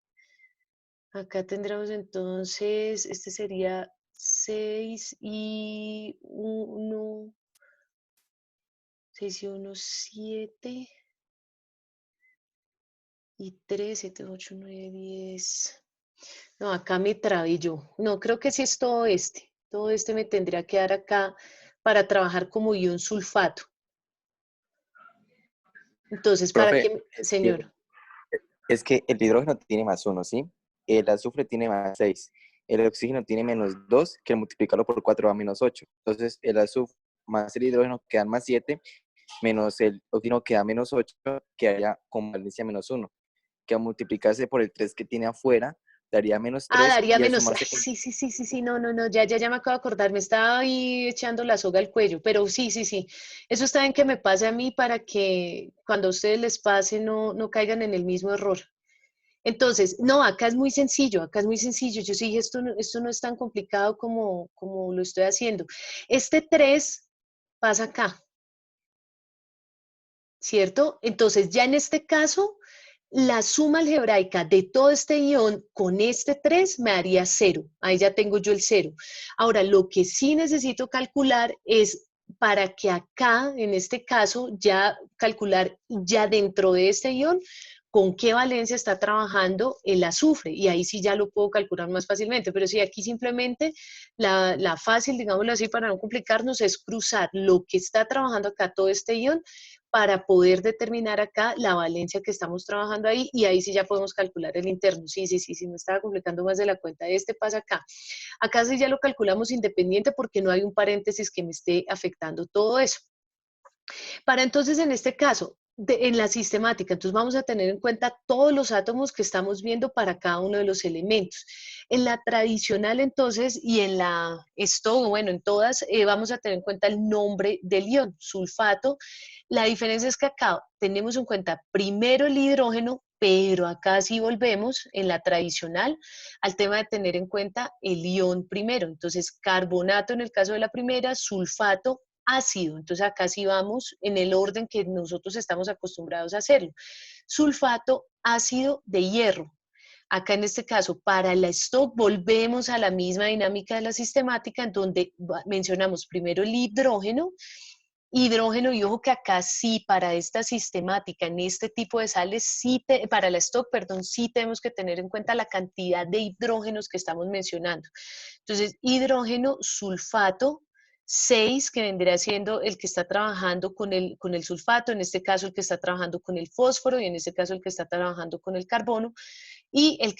Acá tendremos entonces, este sería 6 y 1, 6 y 1, 7. Y 3, 7, 8, 9, 10. No, acá me trabé yo. No, creo que sí es todo este. Todo este me tendría que dar acá para trabajar como ion sulfato. Entonces, ¿para Profe, qué, señor? es que el hidrógeno tiene +1, ¿sí? El azufre tiene +6. El oxígeno tiene -2, que al multiplicarlo por 4 da -8. Entonces, el azufre más el hidrógeno quedan +7, menos el oxígeno queda -8, quedaría con valencia -1, que al multiplicarse por el 3 que tiene afuera, daría -3 Daría y al menos. sumarse Ay, con... sí, no, ya me acabo de acordar, me estaba ahí echando la soga al cuello, pero sí. Eso está bien que me pase a mí para que cuando a ustedes les pase no caigan en el mismo error. Entonces, no, acá es muy sencillo, Yo sí dije, esto no es tan complicado como lo estoy haciendo. Este 3 pasa acá, ¿cierto? Entonces, ya en este caso, la suma algebraica de todo este ion con este 3 me daría 0. Ahí ya tengo yo el 0. Ahora, lo que sí necesito calcular es para que acá, en este caso, ya calcular ya dentro de este ion con qué valencia está trabajando el azufre. Y ahí sí ya lo puedo calcular más fácilmente. Pero sí, aquí simplemente la fácil, digámoslo así, para no complicarnos, es cruzar lo que está trabajando acá todo este ion para poder determinar acá la valencia que estamos trabajando ahí y ahí sí ya podemos calcular el interno. Sí, me estaba complicando más de la cuenta. Este pasa acá. Acá sí ya lo calculamos independiente porque no hay un paréntesis que me esté afectando todo eso. Para entonces, en este caso, en la sistemática, entonces vamos a tener en cuenta todos los átomos que estamos viendo para cada uno de los elementos. En la tradicional, entonces, y en la esto, bueno, en todas, vamos a tener en cuenta el nombre del ion, sulfato. La diferencia es que acá tenemos en cuenta primero el hidrógeno, pero acá sí volvemos en la tradicional al tema de tener en cuenta el ion primero. Entonces, carbonato en el caso de la primera, sulfato ácido. Entonces acá sí vamos en el orden que nosotros estamos acostumbrados a hacerlo. Sulfato, ácido de hierro. Acá en este caso, para la stock, volvemos a la misma dinámica de la sistemática, en donde mencionamos primero el hidrógeno, y ojo que acá sí, para esta sistemática, en este tipo de sales, sí para la stock, perdón, sí tenemos que tener en cuenta la cantidad de hidrógenos que estamos mencionando. Entonces, hidrógeno, sulfato, 6, que vendría siendo el que está trabajando con el sulfato, en este caso el que está trabajando con el fósforo, y en este caso el que está trabajando con el carbono, y el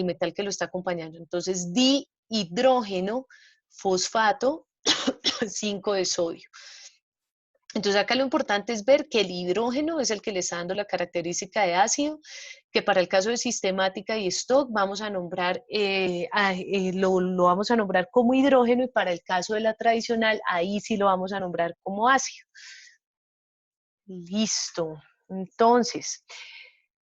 metal que lo está acompañando. Entonces, dihidrógeno, fosfato, 5 de sodio. Entonces acá lo importante es ver que el hidrógeno es el que le está dando la característica de ácido, que para el caso de sistemática y stock vamos a nombrar, lo vamos a nombrar como hidrógeno, y para el caso de la tradicional, ahí sí lo vamos a nombrar como ácido. Listo. Entonces,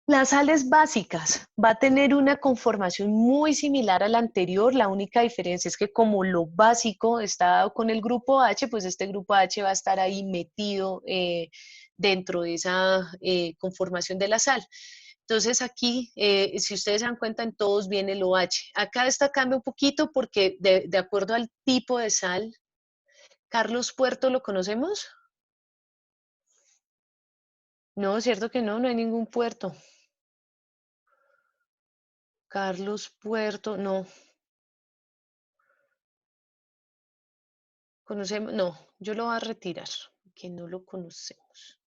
las sales básicas va a tener una conformación muy similar a la anterior. La única diferencia es que como lo básico está dado con el grupo H, pues este grupo H va a estar ahí metido dentro de esa conformación de la sal. Entonces aquí, si ustedes se dan cuenta, en todos viene el OH. Acá esta cambia un poquito porque de acuerdo al tipo de sal. Carlos Puerto, ¿lo conocemos? No, cierto que no hay ningún puerto. Carlos Puerto, no. ¿Conocemos? No, yo lo voy a retirar, que no lo conocemos.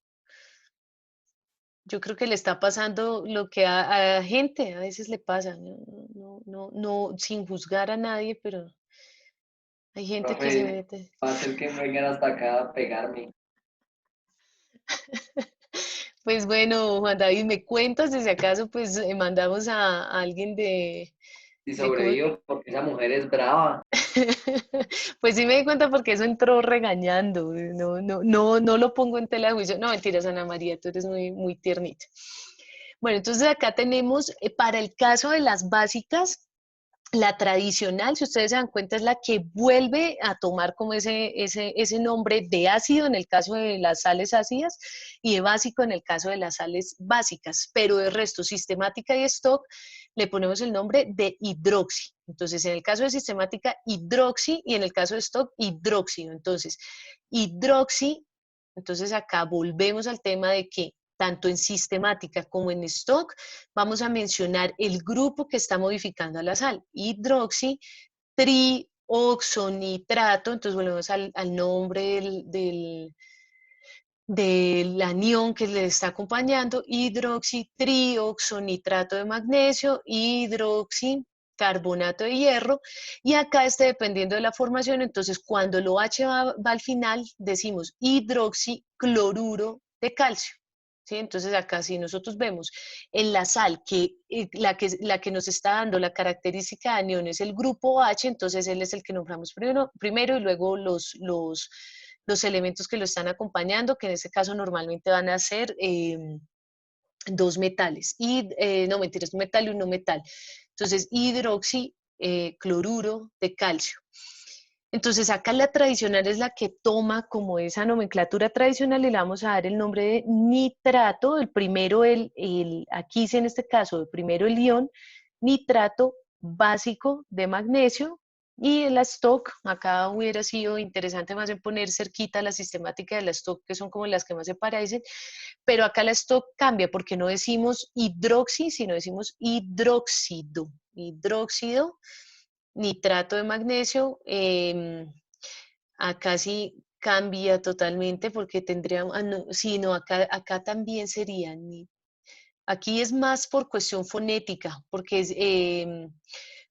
Yo creo que le está pasando lo que a gente a veces le pasa, no, sin juzgar a nadie, pero hay gente que se Profe, mete. va a ser que vengan hasta acá a pegarme. Pues bueno, Juan David, me cuentas si acaso pues mandamos a alguien Si de ¿cómo? sobrevivo, porque esa mujer es brava. Pues sí me di cuenta porque eso entró regañando, no lo pongo en tela de juicio. No, mentiras, Ana María, tú eres muy, muy tiernita. Bueno, entonces acá tenemos, para el caso de las básicas, la tradicional, si ustedes se dan cuenta, es la que vuelve a tomar como ese nombre de ácido en el caso de las sales ácidas y de básico en el caso de las sales básicas, pero de resto, sistemática y stock, le ponemos el nombre de hidroxi. Entonces, en el caso de sistemática, hidroxi, y en el caso de stock, hidróxido. Entonces, hidroxi, entonces acá volvemos al tema de que tanto en sistemática como en stock, vamos a mencionar el grupo que está modificando a la sal, hidroxi, trioxonitrato, entonces volvemos al nombre del anión que le está acompañando, hidroxitrioxonitrato de magnesio, hidroxicarbonato de hierro, y acá dependiendo de la formación, entonces cuando el OH va al final, decimos hidroxicloruro de calcio. ¿Sí? Entonces acá si nosotros vemos en la sal que la que nos está dando la característica de anión es el grupo H, entonces él es el que nombramos primero y luego los elementos que lo están acompañando, que en este caso normalmente van a ser dos metales, no mentiras, un metal y un no metal. Entonces hidroxicloruro de calcio. Entonces acá la tradicional es la que toma como esa nomenclatura tradicional y le vamos a dar el nombre de nitrato, el primero, aquí sí en este caso, el primero el ion, nitrato básico de magnesio, y la stock, acá hubiera sido interesante más en poner cerquita la sistemática de la stock, que son como las que más se parecen, pero acá la stock cambia porque no decimos hidroxi, sino decimos hidróxido, nitrato de magnesio, acá sí cambia totalmente porque tendríamos, no, sí, no, acá también sería, aquí es más por cuestión fonética, porque es,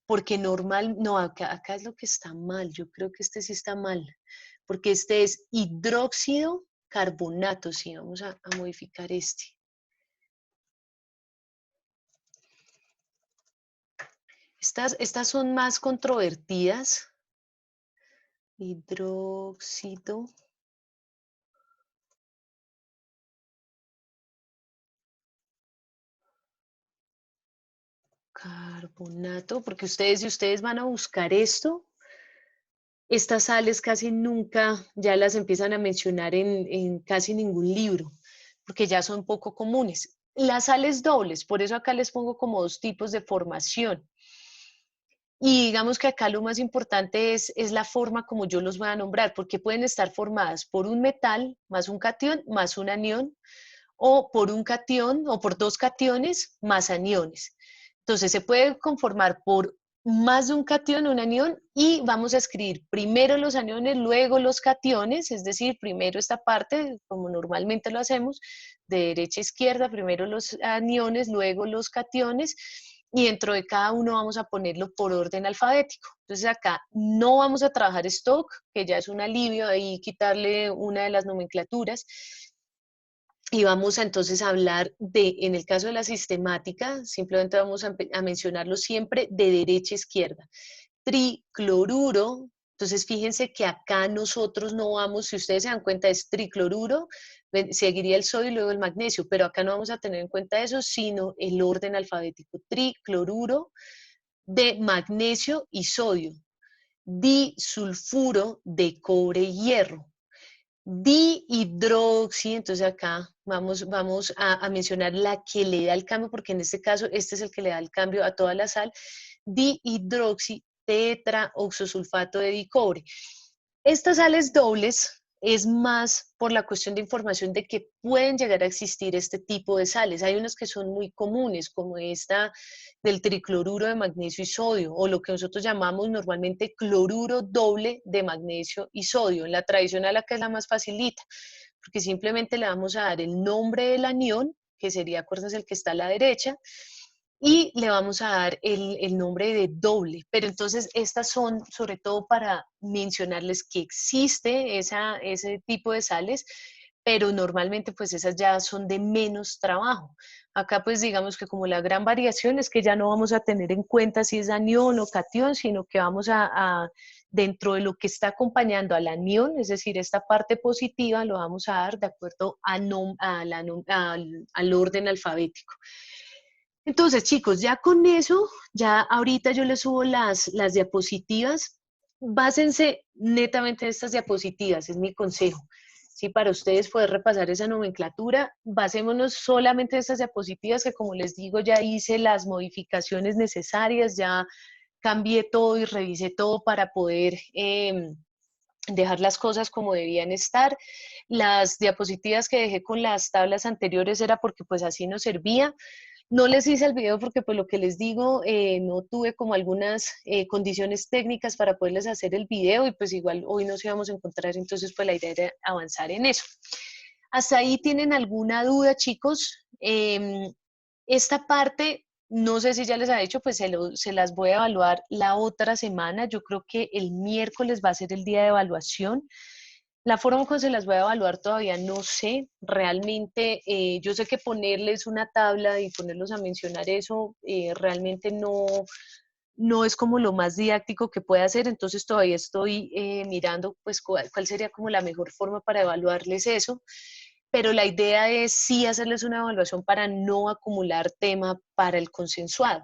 porque normal, no, acá es lo que está mal, yo creo que este sí está mal, porque este es hidróxido carbonato, sí, vamos a modificar este. Estas son más controvertidas. Hidróxido. Carbonato, porque si ustedes van a buscar esto, Estas sales casi nunca ya las empiezan a mencionar en casi ningún libro, porque ya son poco comunes. Las sales dobles, por eso acá les pongo como dos tipos de formación. Y digamos que acá lo más importante es la forma como yo los voy a nombrar, porque pueden estar formadas por un metal más un catión más un anión, o por un catión o por dos cationes más aniones. Entonces se puede conformar por más de un catión, un anión, y vamos a escribir primero los aniones, luego los cationes, es decir, primero esta parte, como normalmente lo hacemos, de derecha a izquierda, primero los aniones, luego los cationes, y dentro de cada uno vamos a ponerlo por orden alfabético. Entonces acá no vamos a trabajar stock, que ya es un alivio ahí quitarle una de las nomenclaturas, y vamos a entonces a hablar de, en el caso de la sistemática, simplemente vamos a mencionarlo siempre de derecha a izquierda. Tricloruro, entonces fíjense que acá nosotros no vamos, si ustedes se dan cuenta es tricloruro, seguiría el sodio y luego el magnesio, pero acá no vamos a tener en cuenta eso, sino el orden alfabético. Tricloruro de magnesio y sodio. Disulfuro de cobre y hierro. Dihidroxi, entonces acá vamos a mencionar la que le da el cambio, porque en este caso este es el que le da el cambio a toda la sal, dihidroxi tetraoxosulfato de dicobre. Estas sales dobles es más por la cuestión de información de que pueden llegar a existir este tipo de sales. Hay unas que son muy comunes, como esta del tricloruro de magnesio y sodio, o lo que nosotros llamamos normalmente cloruro doble de magnesio y sodio. En la tradicional acá es la más facilita, porque simplemente le vamos a dar el nombre del anión, que sería, acuérdense, el que está a la derecha, y le vamos a dar el nombre de doble. Pero entonces estas son sobre todo para mencionarles que existe ese tipo de sales, pero normalmente pues esas ya son de menos trabajo. Acá pues digamos que como la gran variación es que ya no vamos a tener en cuenta si es anión o catión, sino que vamos dentro de lo que está acompañando al anión, es decir, esta parte positiva lo vamos a dar de acuerdo al orden alfabético. Entonces, chicos, ya con eso, ya ahorita yo les subo las diapositivas. Básense netamente en estas diapositivas, es mi consejo. Sí, para ustedes poder repasar esa nomenclatura, basémonos solamente en estas diapositivas que, como les digo, ya hice las modificaciones necesarias, ya cambié todo y revisé todo para poder dejar las cosas como debían estar. Las diapositivas que dejé con las tablas anteriores era porque pues así nos servía. No les hice el video porque, pues lo que les digo, no tuve como algunas condiciones técnicas para poderles hacer el video, y pues igual hoy nos íbamos a encontrar, entonces pues la idea era avanzar en eso. ¿Hasta ahí tienen alguna duda, chicos? Esta parte, no sé si ya les ha hecho, pues se las voy a evaluar la otra semana. Yo creo que el miércoles va a ser el día de evaluación. La forma como se las voy a evaluar todavía no sé, realmente yo sé que ponerles una tabla y ponerlos a mencionar eso realmente no es como lo más didáctico que puede hacer, entonces todavía estoy mirando pues cuál sería como la mejor forma para evaluarles eso, pero la idea es sí hacerles una evaluación para no acumular tema para el consensuado.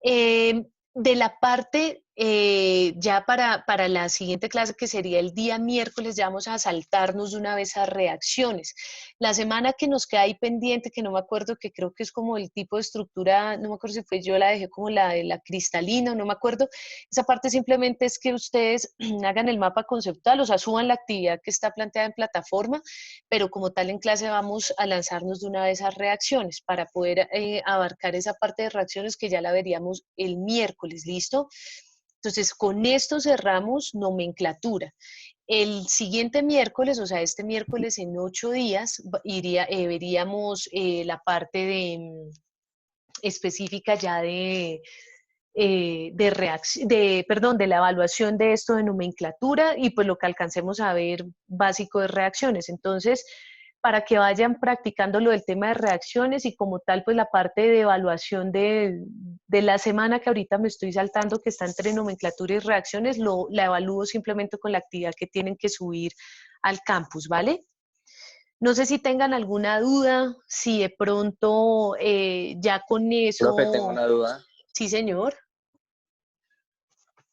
De la parte, ya para la siguiente clase, que sería el día miércoles, ya vamos a saltarnos de una vez a reacciones. La semana que nos queda ahí pendiente, que no me acuerdo, que creo que es como el tipo de estructura, no me acuerdo si fue yo la dejé como la de la cristalina, no me acuerdo. Esa parte simplemente es que ustedes hagan el mapa conceptual, o sea, suban la actividad que está planteada en plataforma, pero como tal en clase vamos a lanzarnos de una vez a reacciones para poder abarcar esa parte de reacciones que ya la veríamos el miércoles, ¿listo? Entonces, con esto cerramos nomenclatura. El siguiente miércoles, o sea, este miércoles en 8 días, veríamos la parte específica ya de la evaluación de esto de nomenclatura y pues lo que alcancemos a ver básico de reacciones. Entonces, para que vayan practicando lo del tema de reacciones y como tal, pues la parte de evaluación de la semana que ahorita me estoy saltando, que está entre nomenclatura y reacciones, la evalúo simplemente con la actividad que tienen que subir al campus, ¿vale? No sé si tengan alguna duda, si de pronto ya con eso... Profe, tengo una duda. Sí, señor.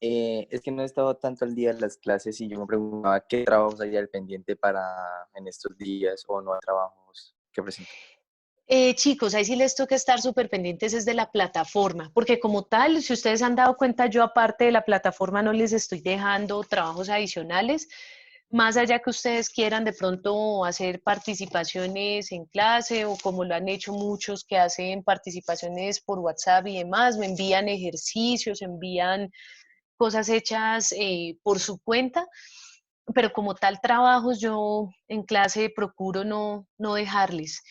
Es que no he estado tanto al día en las clases y yo me preguntaba qué trabajos hay al pendiente para en estos días o no hay trabajos que presentar. Chicos, ahí sí les toca estar súper pendientes es de la plataforma, porque como tal, si ustedes han dado cuenta, yo aparte de la plataforma no les estoy dejando trabajos adicionales, más allá que ustedes quieran de pronto hacer participaciones en clase o como lo han hecho muchos que hacen participaciones por WhatsApp y demás, me envían ejercicios, envían cosas hechas por su cuenta, pero como tal trabajos yo en clase procuro no dejarles.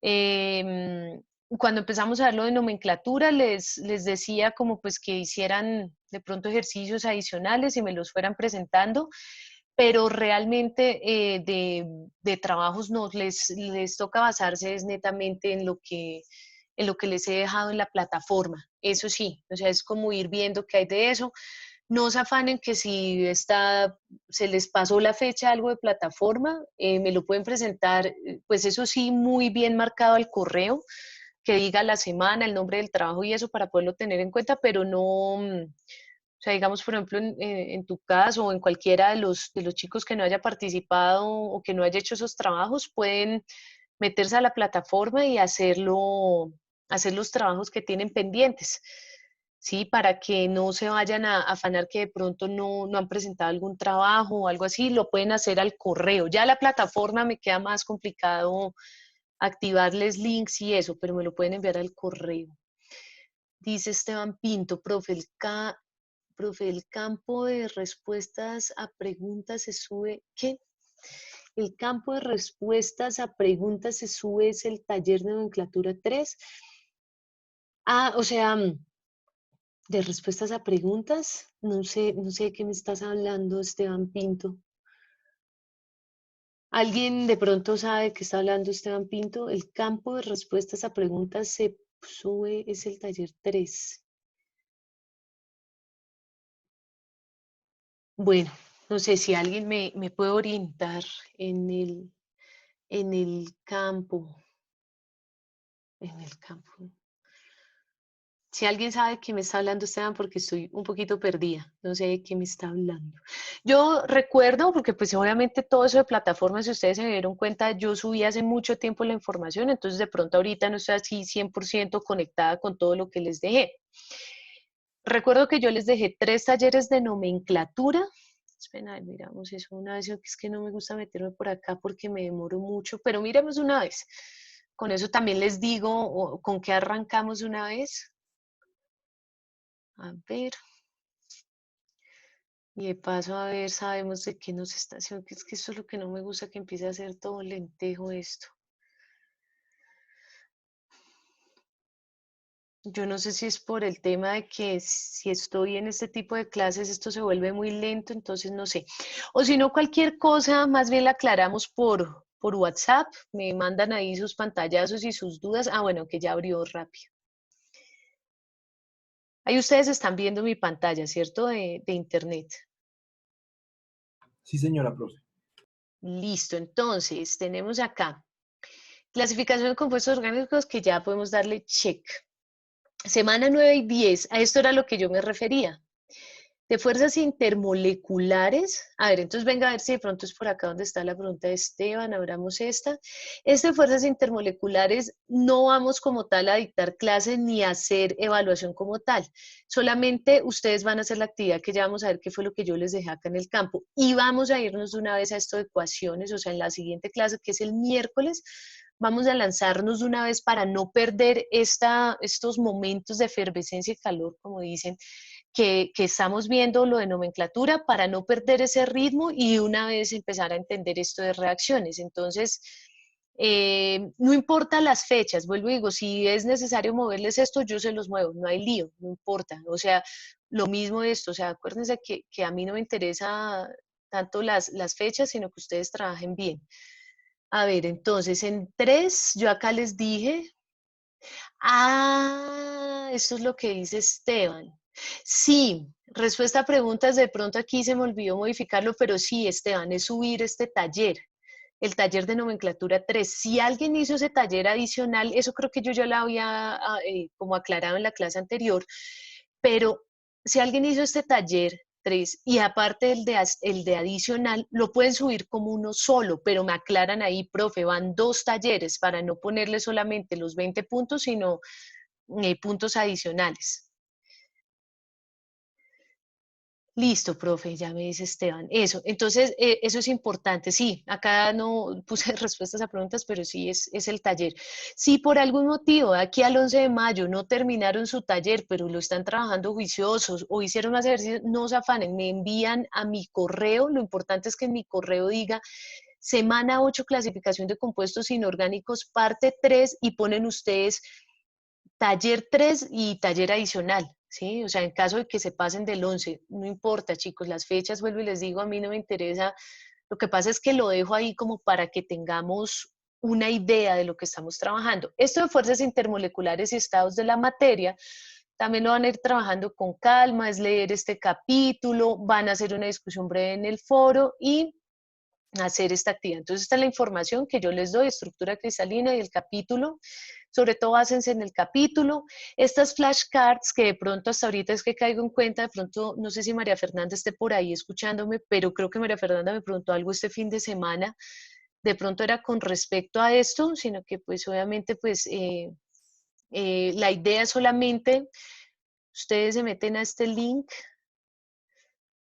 Cuando empezamos a ver lo de nomenclatura, les decía como pues que hicieran de pronto ejercicios adicionales y me los fueran presentando, pero realmente de trabajos no, les toca basarse es netamente en lo que les he dejado en la plataforma. Eso sí, o sea, es como ir viendo qué hay de eso. No se afanen que si se les pasó la fecha algo de plataforma, me lo pueden presentar, pues eso sí, muy bien marcado al correo, que diga la semana, el nombre del trabajo y eso para poderlo tener en cuenta, pero no, o sea, digamos, por ejemplo, en tu caso o en cualquiera de los chicos que no haya participado o que no haya hecho esos trabajos, pueden meterse a la plataforma y hacer los trabajos que tienen pendientes. ¿Sí? Para que no se vayan a afanar que de pronto no han presentado algún trabajo o algo así, lo pueden hacer al correo. Ya la plataforma me queda más complicado activarles links y eso, pero me lo pueden enviar al correo. Dice Esteban Pinto, profe, el campo de respuestas a preguntas se sube, ¿qué? El campo de respuestas a preguntas se sube es el taller de nomenclatura 3. Ah, o sea, de respuestas a preguntas, no sé de qué me estás hablando, Esteban Pinto. ¿Alguien de pronto sabe de qué está hablando Esteban Pinto? El campo de respuestas a preguntas se sube, es el taller 3. Bueno, no sé si alguien me puede orientar en el campo. En el campo. Si alguien sabe de qué me está hablando Esteban, porque estoy un poquito perdida, no sé de qué me está hablando. Yo recuerdo, porque pues obviamente todo eso de plataformas, si ustedes se dieron cuenta, yo subí hace mucho tiempo la información, entonces de pronto ahorita no estoy así 100% conectada con todo lo que les dejé. Recuerdo que yo les dejé 3 talleres de nomenclatura. Espera, miramos eso una vez, es que no me gusta meterme por acá porque me demoro mucho, pero miremos una vez. Con eso también les digo, ¿con qué arrancamos una vez? A ver. Y de paso, a ver, sabemos de qué nos está haciendo, que es que eso es lo que no me gusta, que empiece a hacer todo lentejo esto. Yo no sé si es por el tema de que si estoy en este tipo de clases esto se vuelve muy lento, entonces no sé. O si no, cualquier cosa, más bien la aclaramos por WhatsApp, me mandan ahí sus pantallazos y sus dudas. Ah, bueno, que ya abrió rápido. Ahí ustedes están viendo mi pantalla, ¿cierto? De internet. Sí, señora, profe. Listo, entonces tenemos acá clasificación de compuestos orgánicos que ya podemos darle check. Semana 9 y 10, a esto era lo que yo me refería. De fuerzas intermoleculares, a ver, entonces venga a ver si de pronto es por acá donde está la pregunta de Esteban, abramos esta. De fuerzas intermoleculares no vamos como tal a dictar clases ni a hacer evaluación como tal, solamente ustedes van a hacer la actividad que ya vamos a ver qué fue lo que yo les dejé acá en el campo y vamos a irnos de una vez a esto de ecuaciones, o sea, en la siguiente clase que es el miércoles, vamos a lanzarnos de una vez para no perder estos momentos de efervescencia y calor, como dicen, que estamos viendo lo de nomenclatura para no perder ese ritmo y de una vez empezar a entender esto de reacciones. Entonces, no importa las fechas, vuelvo y digo, si es necesario moverles esto, yo se los muevo, no hay lío, no importa. O sea, lo mismo esto, o sea, acuérdense que a mí no me interesa tanto las fechas, sino que ustedes trabajen bien. A ver, entonces, en 3, yo acá les dije, esto es lo que dice Esteban. Sí, respuesta a preguntas, de pronto aquí se me olvidó modificarlo, pero sí, Esteban, es subir este taller, el taller de nomenclatura 3. Si alguien hizo ese taller adicional, eso creo que yo ya lo había como aclarado en la clase anterior, pero si alguien hizo este taller 3 y aparte el de adicional, lo pueden subir como uno solo, pero me aclaran ahí, profe, van 2 talleres para no ponerle solamente los 20 puntos, sino puntos adicionales. Listo, profe, ya me dice Esteban. Eso, entonces, eso es importante. Sí, acá no puse respuestas a preguntas, pero sí es el taller. Si por algún motivo de aquí al 11 de mayo no terminaron su taller, pero lo están trabajando juiciosos o hicieron más ejercicios, no se afanen, me envían a mi correo. Lo importante es que en mi correo diga semana 8, clasificación de compuestos inorgánicos, parte 3, y ponen ustedes taller 3 y taller adicional, ¿sí? O sea, en caso de que se pasen del 11, no importa, chicos, las fechas, vuelvo y les digo, a mí no me interesa. Lo que pasa es que lo dejo ahí como para que tengamos una idea de lo que estamos trabajando. Esto de fuerzas intermoleculares y estados de la materia, también lo van a ir trabajando con calma, es leer este capítulo, van a hacer una discusión breve en el foro y hacer esta actividad. Entonces, esta es la información que yo les doy, estructura cristalina y el capítulo. Sobre todo, básense en el capítulo. Estas flashcards que de pronto hasta ahorita es que caigo en cuenta, de pronto, no sé si María Fernanda esté por ahí escuchándome, pero creo que María Fernanda me preguntó algo este fin de semana. De pronto era con respecto a esto, sino que pues obviamente pues la idea solamente, ustedes se meten a este link,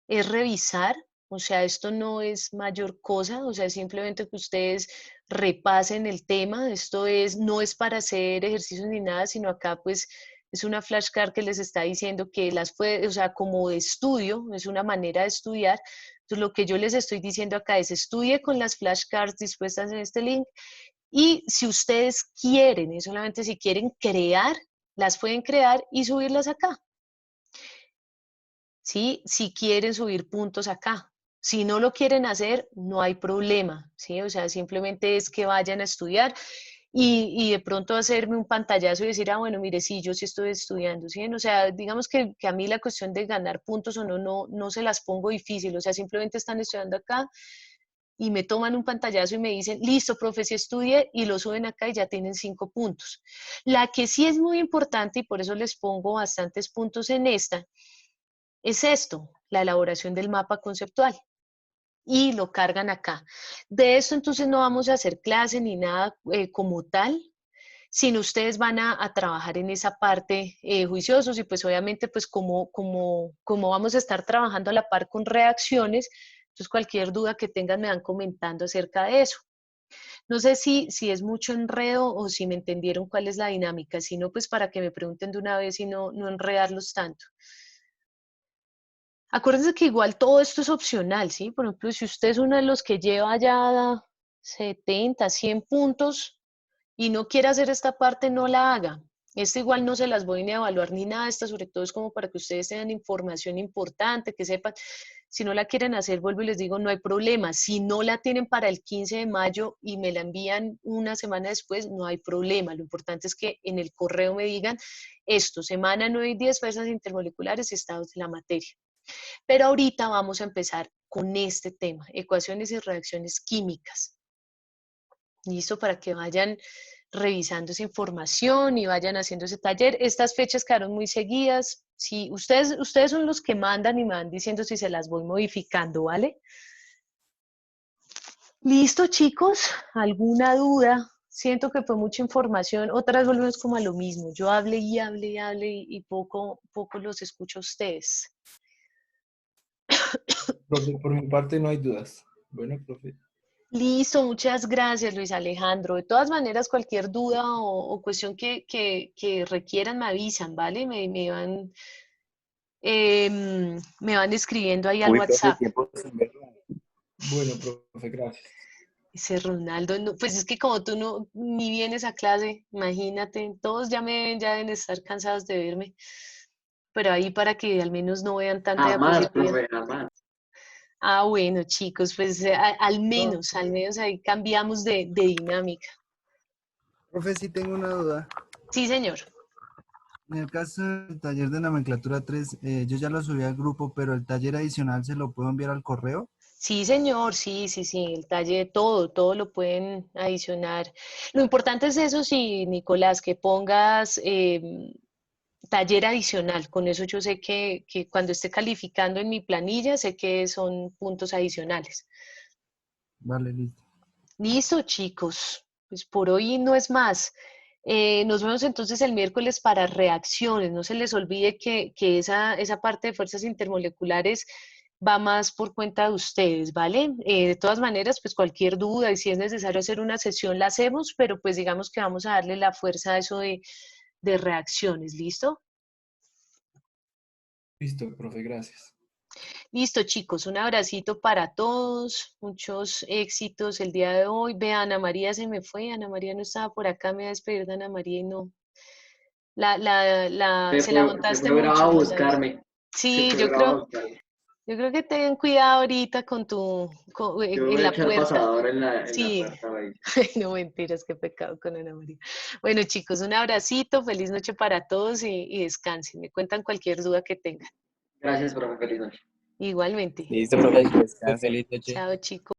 es revisar, o sea, esto no es mayor cosa, o sea, simplemente que ustedes repasen el tema, esto es, no es para hacer ejercicios ni nada, sino acá pues es una flashcard que les está diciendo que las puede, o sea, como de estudio, es una manera de estudiar. Entonces, lo que yo les estoy diciendo acá es estudie con las flashcards dispuestas en este link y si ustedes quieren, y solamente si quieren crear, las pueden crear y subirlas acá. ¿Sí? Si quieren subir puntos acá. Si no lo quieren hacer, no hay problema, ¿sí? O sea, simplemente es que vayan a estudiar y de pronto hacerme un pantallazo y decir, ah, bueno, mire, sí, yo sí estoy estudiando, ¿sí? O sea, digamos que a mí la cuestión de ganar puntos o no se las pongo difícil, o sea, simplemente están estudiando acá y me toman un pantallazo y me dicen, listo, profe, sí estudié, y lo suben acá y ya tienen 5 puntos. La que sí es muy importante, y por eso les pongo bastantes puntos en esta, es esto, la elaboración del mapa conceptual. Y lo cargan acá. De esto entonces no vamos a hacer clase ni nada como tal, sino ustedes van a trabajar en esa parte juiciosos y pues obviamente pues como vamos a estar trabajando a la par con reacciones, entonces cualquier duda que tengan me van comentando acerca de eso. No sé si es mucho enredo o si me entendieron cuál es la dinámica, sino pues para que me pregunten de una vez y no enredarlos tanto. Acuérdense que igual todo esto es opcional, ¿sí? Por ejemplo, si usted es uno de los que lleva ya 70, 100 puntos y no quiere hacer esta parte, no la haga. Esta igual no se las voy ni a evaluar ni nada, esta sobre todo es como para que ustedes tengan información importante, que sepan. Si no la quieren hacer, vuelvo y les digo, no hay problema. Si no la tienen para el 15 de mayo y me la envían una semana después, no hay problema. Lo importante es que en el correo me digan esto, semana 9 y 10, fuerzas intermoleculares y estados de la materia. Pero ahorita vamos a empezar con este tema, ecuaciones y reacciones químicas. ¿Listo? Para que vayan revisando esa información y vayan haciendo ese taller. Estas fechas quedaron muy seguidas. Sí, ustedes son los que mandan y me van diciendo si se las voy modificando, ¿vale? ¿Listo, chicos? ¿Alguna duda? Siento que fue mucha información. Otra vez volvemos como a lo mismo. Yo hablé y hablé y hablé y poco los escucho a ustedes. Profe, por mi parte no hay dudas. Bueno, profe. Listo, muchas gracias, Luis Alejandro. De todas maneras, cualquier duda o cuestión que requieran me avisan, ¿vale? Me van escribiendo ahí al Uy, profe, WhatsApp. tiempo sin verlo. Bueno, profe, gracias. Dice Ronaldo, no, pues es que como tú no ni vienes a clase, imagínate, todos ya ya deben estar cansados de verme, pero ahí para que al menos no vean tanta Jamás, diapositiva. profe, jamás. Ah, bueno, chicos, pues al menos ahí cambiamos de dinámica. Profe, sí tengo una duda. Sí, señor. En el caso del taller de nomenclatura 3, yo ya lo subí al grupo, pero el taller adicional se lo puedo enviar al correo. Sí, señor, sí, el taller, todo lo pueden adicionar. Lo importante es eso, sí, Nicolás, que pongas taller adicional. Con eso yo sé que cuando esté calificando en mi planilla, sé que son puntos adicionales. Vale, listo. Listo, chicos. Pues por hoy no es más. Nos vemos entonces el miércoles para reacciones. No se les olvide que esa parte de fuerzas intermoleculares va más por cuenta de ustedes, ¿vale? De todas maneras, pues cualquier duda y si es necesario hacer una sesión la hacemos, pero pues digamos que vamos a darle la fuerza a eso de reacciones, ¿listo? Listo, profe, gracias. Listo, chicos, un abracito para todos, muchos éxitos el día de hoy. Ve, Ana María se me fue, Ana María no estaba por acá, me voy a despedir de Ana María y no. Se la Se montaste fue brava a mucho, lo sabes. buscarme. Se Sí, fue brava a buscarme. yo creo que ten cuidado ahorita Yo en voy a la echar puerta. pasador en la Sí, puerta. Ahí. no mentiras, qué pecado con Ana María. Bueno, chicos, un abracito, feliz noche para todos y descansen. Me cuentan cualquier duda que tengan. Gracias, profe. Feliz noche. Igualmente. Listo, profe, que Feliz descanse. noche. Chao, chicos.